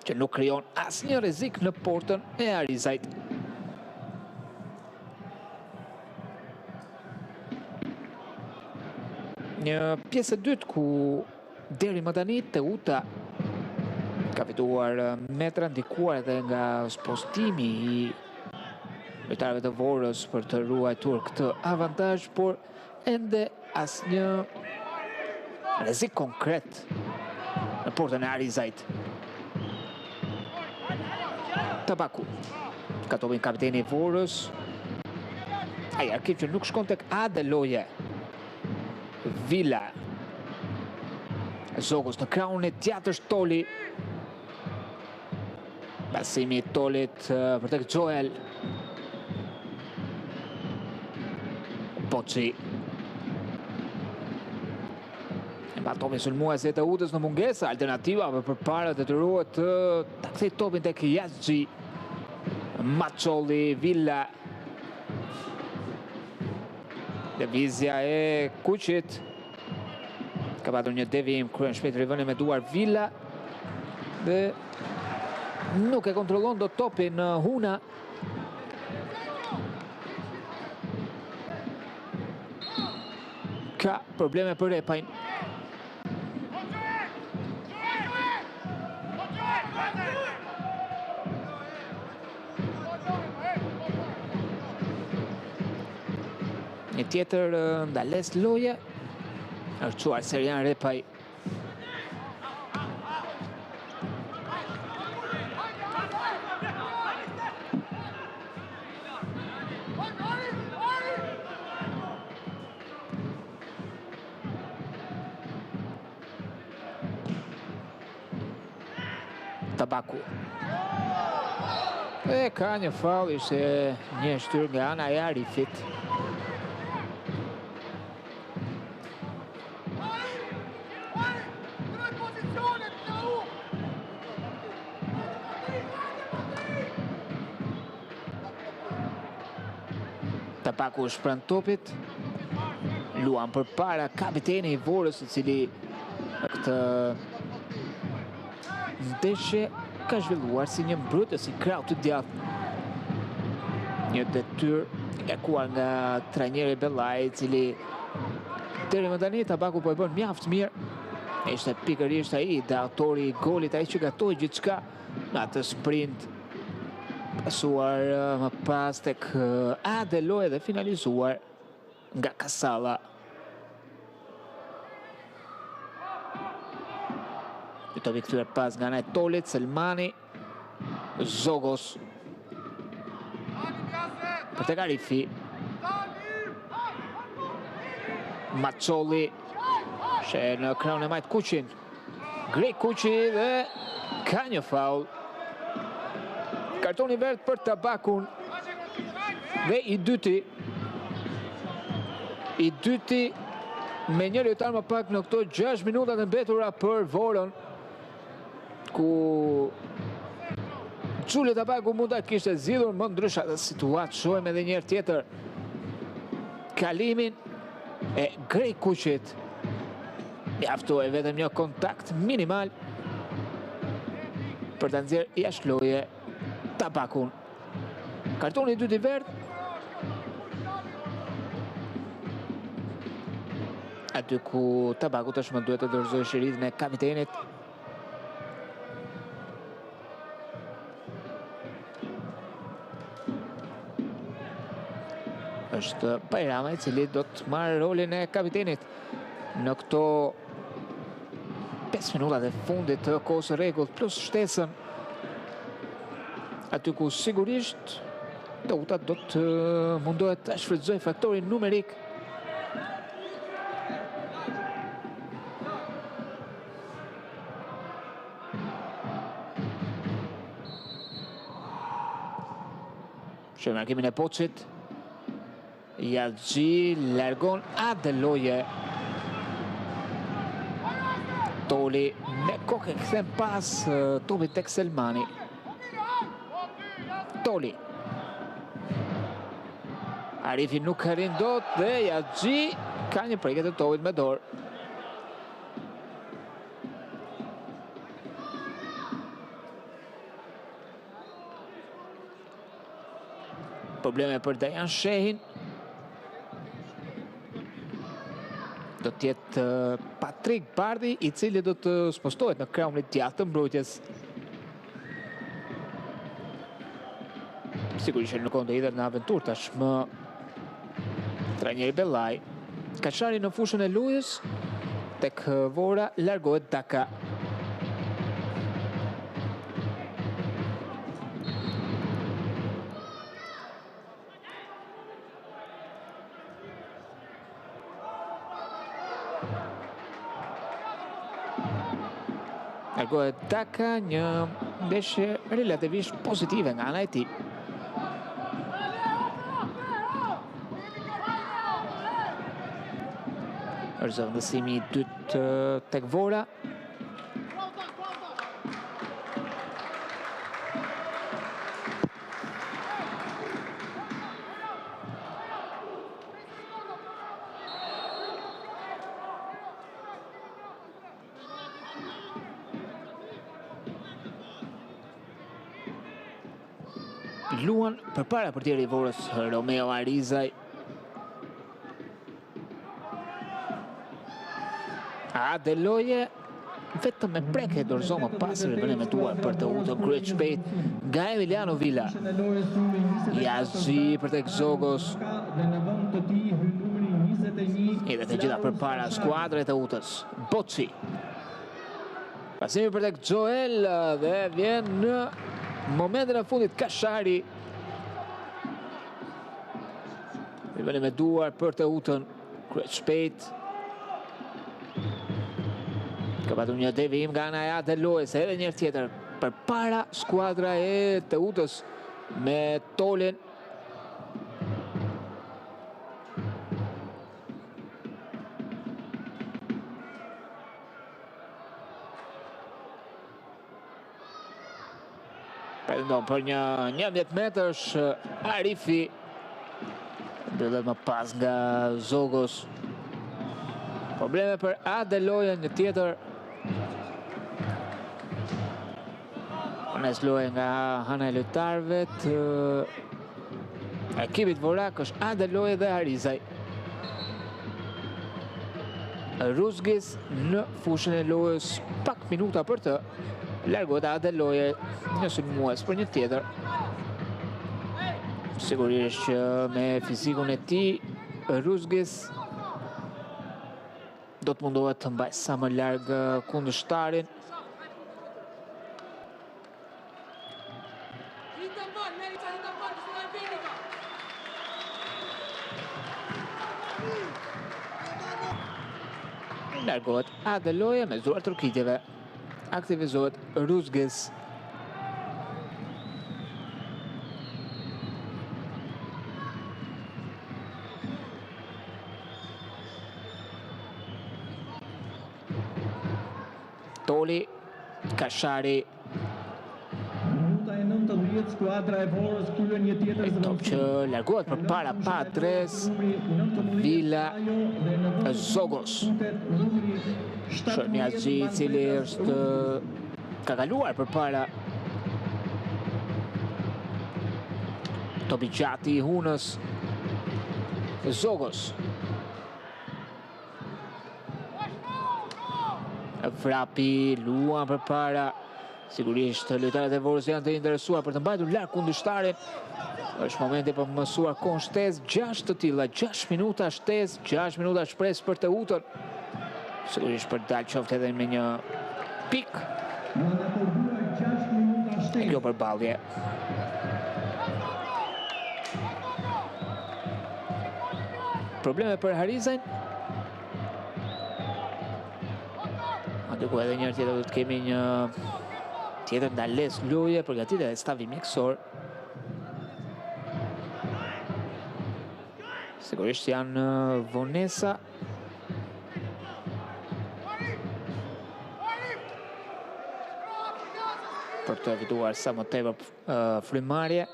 që nuk krijon asnjë rrezik në portën e Arizajt. Një pjesë e dytë ku deri më tani Teuta ka fituar metra ndikuar edhe nga spostimi i lojtarëve të Vorës për të ruajtur këtë avantazh, por ende asnjë rrezik konkret në portën e Arizajt. Tabaku ka topin kapiteni i Vorës. Ai arkip që nuk shkon tek Adeloje. Villa. Zogos në krahun e tjetër Toli. Pasimi i Tolit për tek Joel. Poçi. E mba topin sulmues e Teutës në mungesa alternativave përpara detyrohet të ta kthej topin tek Yazgi. Maçolli, Villa. Lëvizja e Kuqit. Ka patur një devijim, kryen shpejt rivënë me duar Villa. Dhe nuk e kontrollon dot topin Huna. Ka probleme për Repajn. Një tjetër ndales loje është çuar Serian Repaj. Tabaku. E ka një faull, ishte një shtyr nga ana e Arifit. Tabaku është pranë topit. Luan përpara kapiteni i Vorës, i cili në këtë ndeshje ka zhvilluar si një mbrojtës i krahut të djathtë. Një detyrë e kërkuar nga trajneri Bellaj, i cili deri më tani Tabaku po e bën mjaft mirë. Ishte pikërisht ai autori i golit, ai që gatoi gjithçka në atë sprint. Pasuar më pas tek Adeloje dhe finalizuar nga Kasalla. I topi kthyer pas nga ana e Tolit, Selmani, Zogos. Për tek Arifi. Maçolli she në krahun e majt Kuqin. Grek Kuqi dhe ka një faull. Kartoni verdh për Tabakun. Dhe i dyti me një lojtar më pak në këto 6 minutat e mbetura për Vorën, ku Xhuli Tabaku mund ta kishte zgjidhur më ndryshe atë situatë. Shohim edhe një herë tjetër kalimin e Grek Kuqit. Mjaftoi vetëm një kontakt minimal për ta nxjerrë jashtë loje Tabakun. Kartoni i dytë i verdh. Aty ku Tabaku tashmë duhet të dorëzojë shiritën e kapitenit. është Bajrama i cili do të marrë rolin e kapitenit në këto 5 minutat e fundit të kohës së rregullt plus shtesën, aty ku sigurisht Teuta do të mundohet të shfrytëzojë faktorin numerik. Shë markimin e Poçit. Yaxhi largon Adeloje. Toli me kokë e kthen pas topit tek Selmani. Toli. Arifi nuk arrin dot dhe Yaxhi ka një prekje të topit me dorë. Probleme për Dajan Shehin. Do t'jetë Patrik Bardhi i cili do të spostohet në krahun e djathtë të mbrojtjes. Sigurisht nuk do hidhet në aventurë tashmë trajneri Bellaj. Kashari në fushën e lojës, tek Vora largohet Daka. Largohet Daka, një ndeshje relativisht pozitive nga ana e tij. Është zëvendësimi i dytë tek Vora. Luan përpara portieri i Vorës Romeo Arizaj. Adeloje vetëm me prekje dorëzon më pas rivënë me duar për të udhër kryet shpejt nga Emiliano Villa. Yaxhi për tek Zogos. Edhe të gjitha përpara skuadrës të Utës. Boçi. Pasimi për tek Joel dhe vjen në momentin e fundit Kashari. Rivënë me duar për të Utën kryet shpejt. Ka patur një devijim nga ana e Adelojës, edhe një herë tjetër përpara skuadra e Teutës me Tolin. Pretendon për një 11 metrësh Arifi. Mbyllet më pas nga Zogos. Probleme për Adelojën, një tjetër. Nes lojë nga hana e lojtarëve të ekipit vorak është Adeloje dhe Arizaj. Ruzgis në fushën e lojës, pak minuta për të largohet Adeloje, një sulmues për një tjetër. Sigurisht që me fizikun e tij Ruzgis do të mundohet të mbajë sa më larg kundërshtarin. Largohet Adeloje me zuar tërkitjeve. Aktivizohet Ruzgis. Toli, Kashari. Minuta e 90, skuadra e Vorës kryen një tjetër Top që largohet përpara pa adres. Villa Zogos. Yaxhi i cili është ka kaluar përpara. Topi gjati i Hunës. Zogos. Frapi, Luan përpara. Sigurisht lojtarët e Vorës janë të interesuar për të mbajtur larg kundërshtarin. Është momenti për mësuar kohën shtesë, 6 të tilla, 6 minuta shtesë, 6 minuta shpresë për të utën. Sigurisht për dalë qoftë edhe me një pik. E kjo përballje. Probleme për Harizajn. Aty ku edhe njërë tjetër do të kemi një tjetër ndales loje, përgatitur edhe stafi mjekësor. Sigurisht janë vonesa. Për të evituar sa më tepër frymarrje.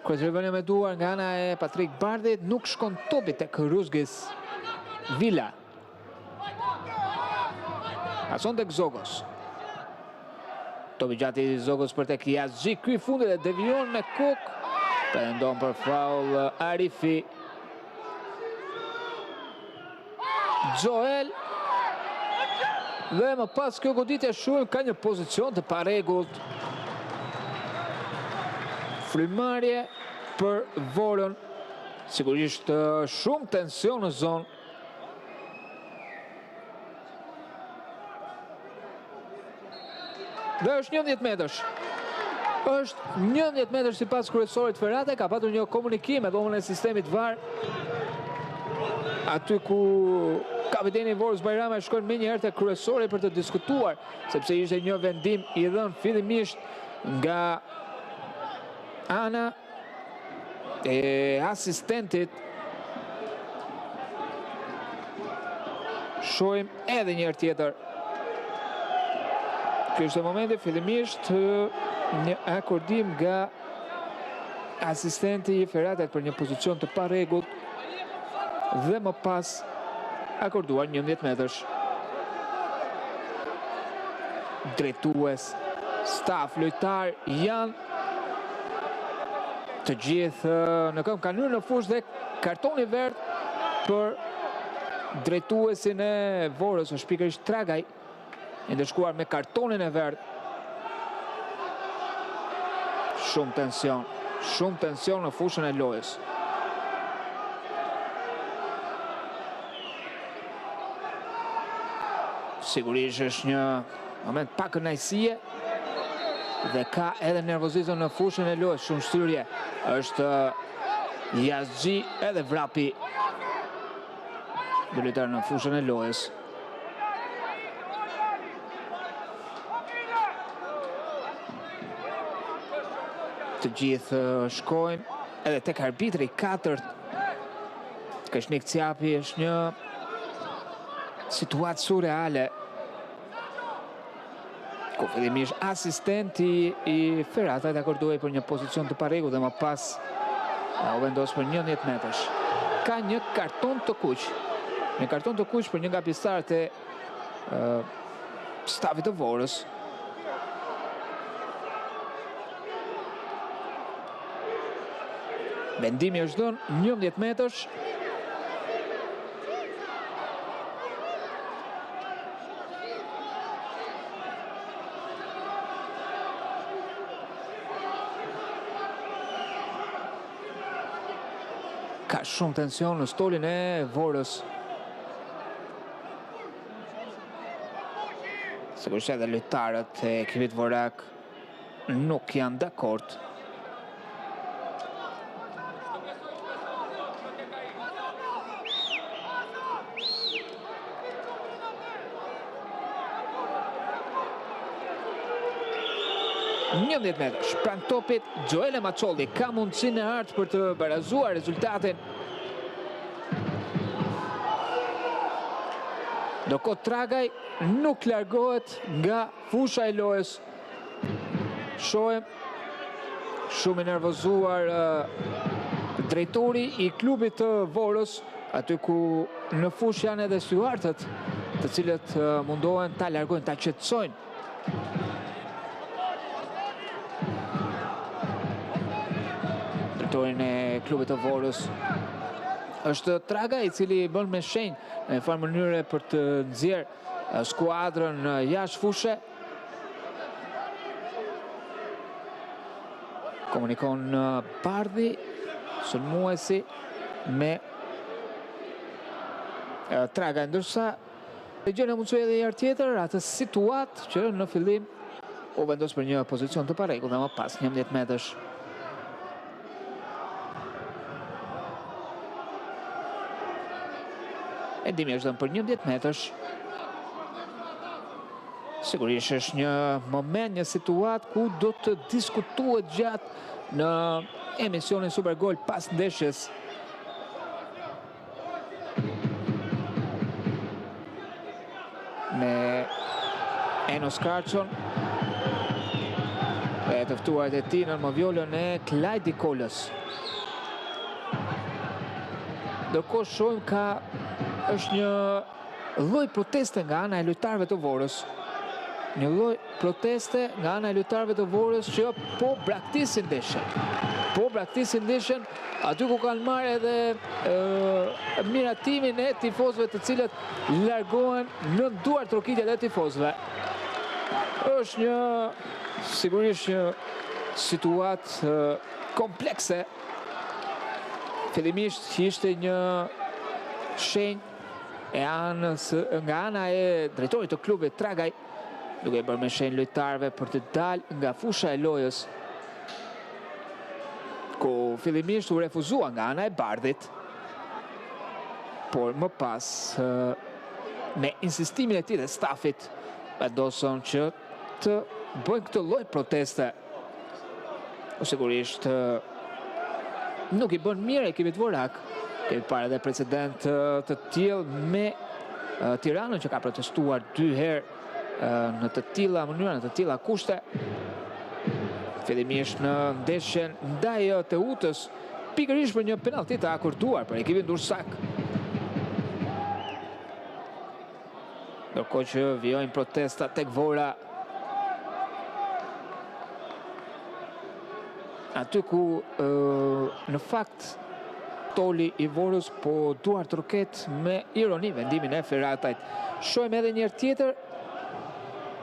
Kryesrivënia me duar nga ana e Patrik Bardhit, nuk shkon topi tek Ruzgis Villa. Ason tek Zogos. Topi gjati Zogos për tek Yazgi, ky fundit e devion me kok. Pretendon për faul Arifi. Joel. Dhe më pas kjo goditje shumë ka një pozicion të parregullt. Frymarrje për Vorën. Sigurisht shumë tension në zonë. Dhe është 11 metrash. Është 11 metrash sipas kryesorit Ferrate, ka patur një komunikim me dhomën e sistemit VAR. Aty ku kapiteni i Vorës Bajrami shkon më një herë te kryesori për të diskutuar, sepse ishte një vendim i dhënë fillimisht nga ana e asistentit. Shohim edhe një herë tjetër. Ky është momenti fillimisht një akordim nga asistenti i Ferratet për një pozicion të parregullt dhe më pas akorduar 11 metrash. Drejtues, staf, lojtar janë të gjithë në këmbë, kanë hyrë në fushë dhe kartoni verdh për drejtuesin e Vorës, është pikërisht Tragaj, i ndeshkuar me kartonin e verdh. Shumë tension në fushën e lojës. Sigurisht është një moment pak kënaqësie dhe ka edhe nervozizëm në fushën e lojës, shumë shtyrje. Është Yazgi edhe vrapi dy lojtarë në fushën e lojës. Të gjithë shkojnë edhe tek arbitri i katërt. Kashnik Ciapi është një situatë surreale. Ku fillimisht asistenti i Ferratajt akorduai për një pozicion të parregullt dhe më pas u vendos për 11 metrash. Ka një karton të kuq. Një karton të kuq për një nga pjesëtarët e stafit të Vorës. Vendimi është dhënë 11 metrash. Ka shumë tension në stolin e Vorës. Sigurisht edhe lojtarët e ekipit vorak nuk janë dakord. Një metrash pranë topit, Joele Macolli ka mundësinë e artë për të barazuar rezultatin. Ndërkohë Tragaj nuk largohet nga fusha e lojës. Shohim shumë i nervozuar drejtori i klubit të Vorës, aty ku në fushë janë edhe stuartët, të cilët mundohen ta largojnë, ta qetësojnë. Drejtorin e klubit të Vorës është Traga i cili bën me shenjë në farë mënyre për të nxjerrë skuadrën jashtë fushë. Komunikon Bardhi, sulmuesi me Traga, ndërsa gjëna mundsoi edhe një herë tjetër atë situatë që në fillim u vendos për një pozicion të parregull dhe më pas 11 metrash. Endimi është dhënë për 11 metrash. Sigurisht është një moment, një situatë ku do të diskutohet gjatë në emisionin Supergol pas ndeshjes. Me Enos Karçon dhe të ftuarit e tij në armovjollën e Klajdi Kolës. Ndërkohë shohim është një lloj proteste nga ana e lojtarëve të Vorës. Një lloj proteste nga ana e lojtarëve të Vorës që po braktisin ndeshjen aty ku kanë marrë edhe miratimin e tifozëve të cilët largohen në duar trokitjet e tifozëve. Është sigurisht një situatë komplekse. Fillimisht ishte një shenjë nga ana e drejtorit të klubit Tragaj, duke bërë me shenjë lojtarëve për të dalë nga fusha e lojës, ku fillimisht u refuzua nga ana e Bardhit, por më pas me insistimin e tij dhe stafit vendosën që të bëjnë këtë lloj proteste. Sigurisht nuk i bën mirë ekipit vorak. Kemi parë edhe precedent të tillë me Tiranën që ka protestuar 2 herë në të tilla mënyra, në të tilla kushte. Fillimisht në ndeshjen ndaj Teutës, pikërisht për një penallti të akorduar për ekipin Durrësak. Ndërkohë që vijojnë protesta tek Vora. Aty ku në fakt Toli i Vorës po duar troket me ironi vendimin e Feratajt. Shohim edhe një herë tjetër.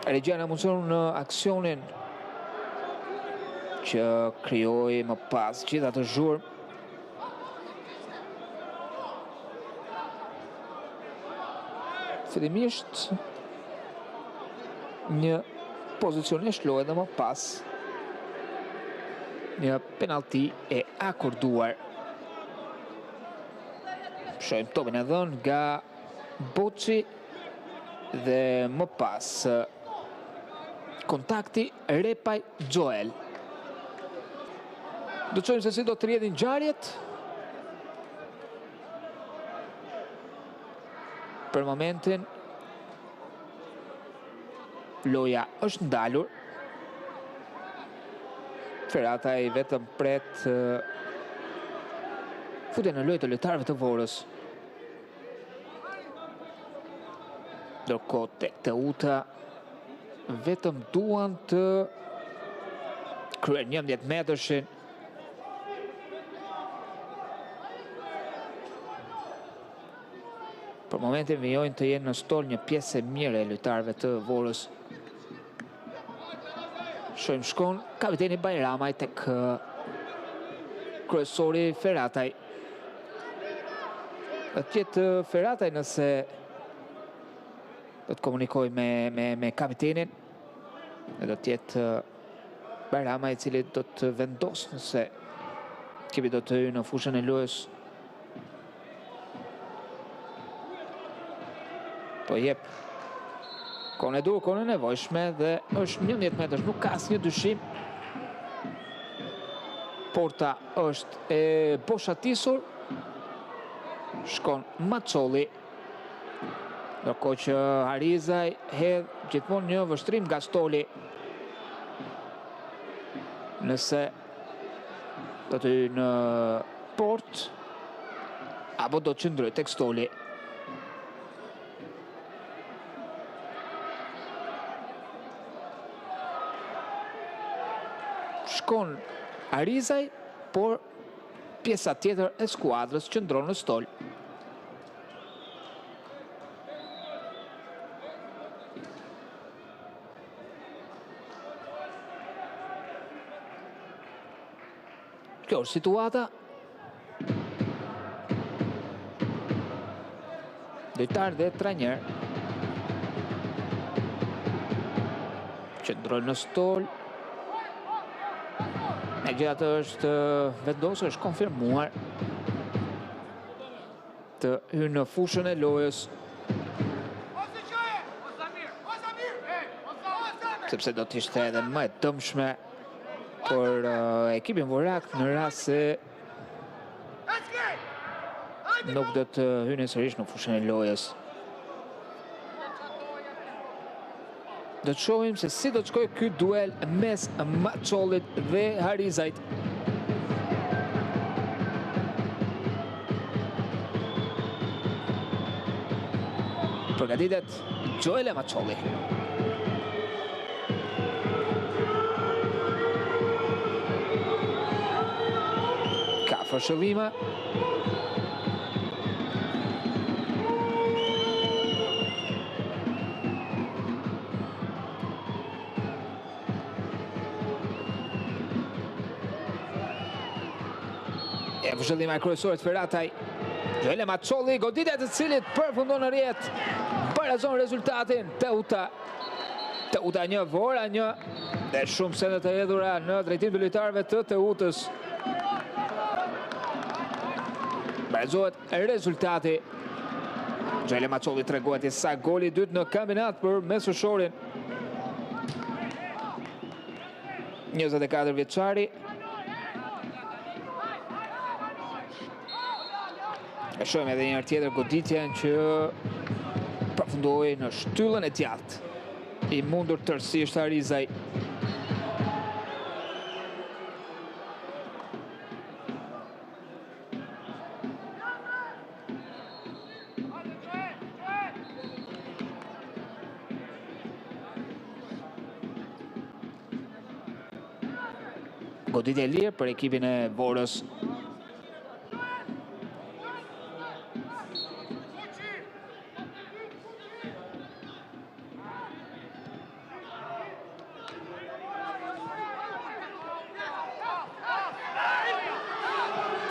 Regjia na mundson në aksionin që krijoi më pas gjithë atë zhurmë. Fillimisht një pozicionisht lojë dhe më pas një penallti e akorduar. Shohim topin e dhënë nga Boçi dhe më pas kontakti Repaj Joel. Do të shohim se si do të rrjedhin ngjarjet. Për momentin loja është ndalur. Ferataj vetëm pret futjen në lojë të lojtarëve të Vorës. Ndërkohë tek Teuta vetëm duan të kryen 11 metërshin. Për momentin vijojnë të jenë në stol një pjesë e mirë e lojtarëve të Vorës. Shohim shkon kapiteni Bajramaj tek kryesori Ferataj. Do të jetë Ferataj nëse do të komunikoj me kapitenin. Do të jetë Bajramaj i cili do të vendos nëse ekipi do të hyjë në fushën e lojës. Po jep kohën e dur, kohën e nevojshme dhe është 11 metrash, nuk ka asnjë dyshim. Porta është e boshatisur. Shkon Macolli. Ndërkohë që Harizaj hedh gjithmonë një vështrim nga Stoli. Nëse do të hyjë në port apo do të qëndrojë tek Stoli. Shkon Harizaj, por pjesa tjetër e skuadrës që ndron në stol. Kjo është situata. Lojtar dhe trajner që ndrojnë në stol. Megjithatë është vendosur, është konfirmuar të hyrë në fushën e lojës, sepse do të ishte edhe më e dëmshme për ekipin vorak në rast se nuk do të hynë sërish në fushën e lojës. Do të shohim se si do të shkojë ky duel mes Maçollit dhe Harizajt. Përgatitet Joel Maçolli. Ka fërshëllime. Fërshëllima e kryesore të Ferataj. Joel Maçolli, goditja të cilit përfundon në rjetë, barazon rezultatin. Teuta 1, Vora 1, dhe shumë sende të hedhura në drejtim të lojtarëve të Teutës. Barazohet rezultati. Joel Maçolli tregohet i sa goli i dytë në kampionat për Mesoshorin. 24 vjeçari. E shohim edhe një tjetër goditjen që përfundoi në shtyllën e djathtë. I mundur tërësisht Harizaj. Goditje e lirë për ekipin e Vorës.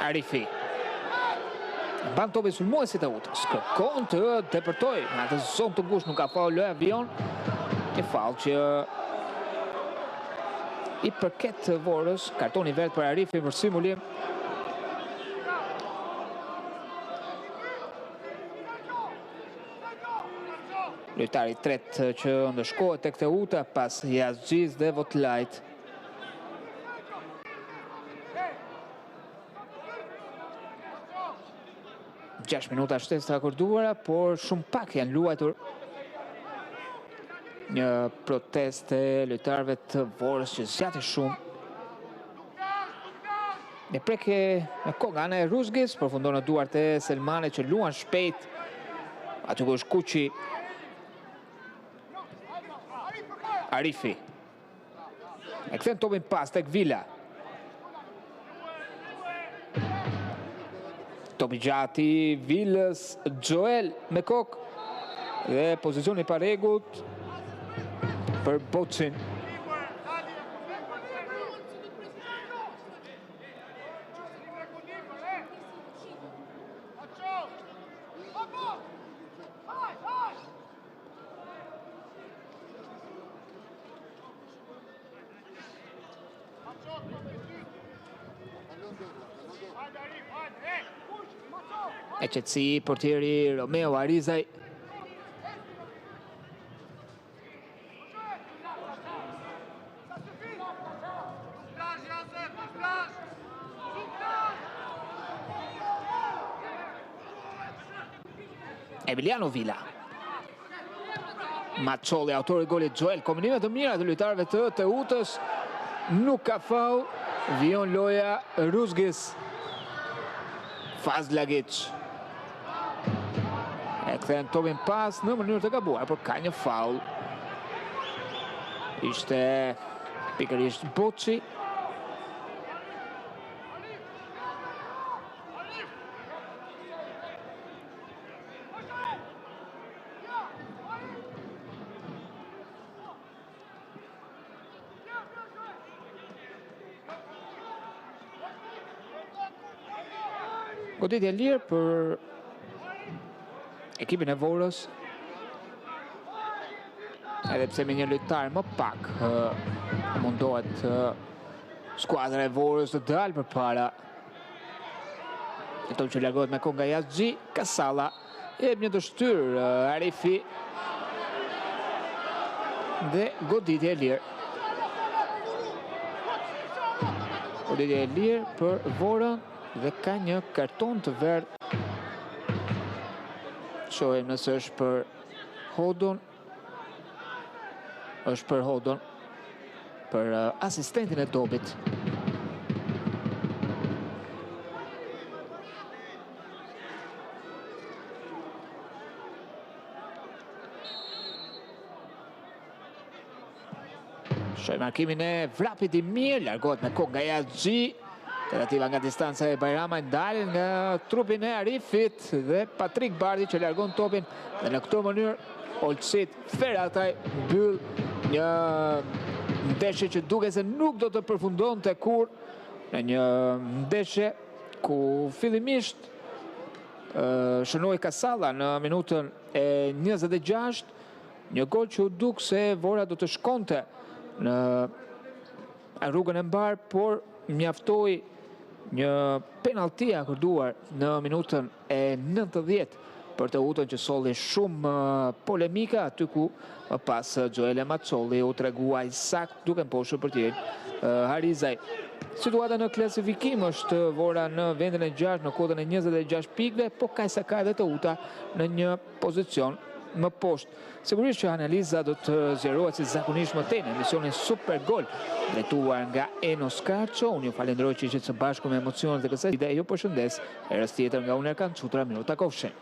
Arifi. Ban topi sul muaj si të utës. Kërkon të depërtoj. Në atë zonë të ngushtë nuk ka faul Loja Vion. Një faul që i përket Vorës. Kartoni vert për Arifi për simulim. Lojtari tretë që ndëshkohet tek Teuta pas Yazgjiz dhe Votlajt. 6 minuta shtesë të akorduara, por shumë pak janë luajtur. Një protestë e lojtarëve të Vorës që zgjati shumë. Një prekje me kokë ana e Ruzgis, përfundon në duart e Selmane që luan shpejt. Aty ku është Kuqi. Arifi. E kthen topin pas tek Vila. Topi gjati Vilës, Joel me kokë dhe pozicioni paregut për Bocin. E qetësi portieri Romeo Harizaj. Emiliano Vila. Maçolli, autori i golit Joel. Kombinime të mira të lojtarëve të Teutës. Nuk ka faul. Vion loja Ruzgis. Fazlagic. E kthen topin pas në mënyrë të gabuar, por ka një faul. Ishte pikërisht Boçi. Goditje lirë për ekipin e Vorës. Edhe pse me një lojtar më pak mundohet skuadra e Vorës të dalë përpara. Jeton që largohet me kohë nga jashtë. Kasalla jep një dështyr Arifi dhe goditje e lirë. Goditje e lirë për Vorën dhe ka një karton të verdh. Shohim nëse është për Hodon. Është për Hodon, për asistentin e Dobit. Shohim markimin e vrapit i mirë, largohet me kokë nga jashtë. Tentativa nga distanca e Bajrama ndalën nga trupin e Arifit dhe Patrik Bardhi që largon topin dhe në këtë mënyrë Olcit Ferataj mbyll një ndeshje që duke se nuk do të përfundonte kur, në një ndeshje ku fillimisht shënoi Kasalla në minutën e 26, një gol që u duk se Vora do të shkonte në rrugën e mbar, por mjaftoi një penalti akorduar në minutën e 90 për të utën që solli shumë polemika, aty ku pas Gjoele Macolli u treguaj sakt duke mposhur për tjerë Harizaj. Situata në klasifikim është Vora në vendin e 6 në kodën e 26 pikëve, po Kajsa ka edhe të uta në një pozicion më poshtë. Sigurisht që analiza do të zgjerohet si zakonisht më tej në emisionin Super Gol, drejtuar nga Enos Karço. Unë ju falenderoj që ishit së bashku me emocionet e kësaj ide. Ju përshëndes, herës tjetër nga unë Erkan Çutra, minuta kofshin.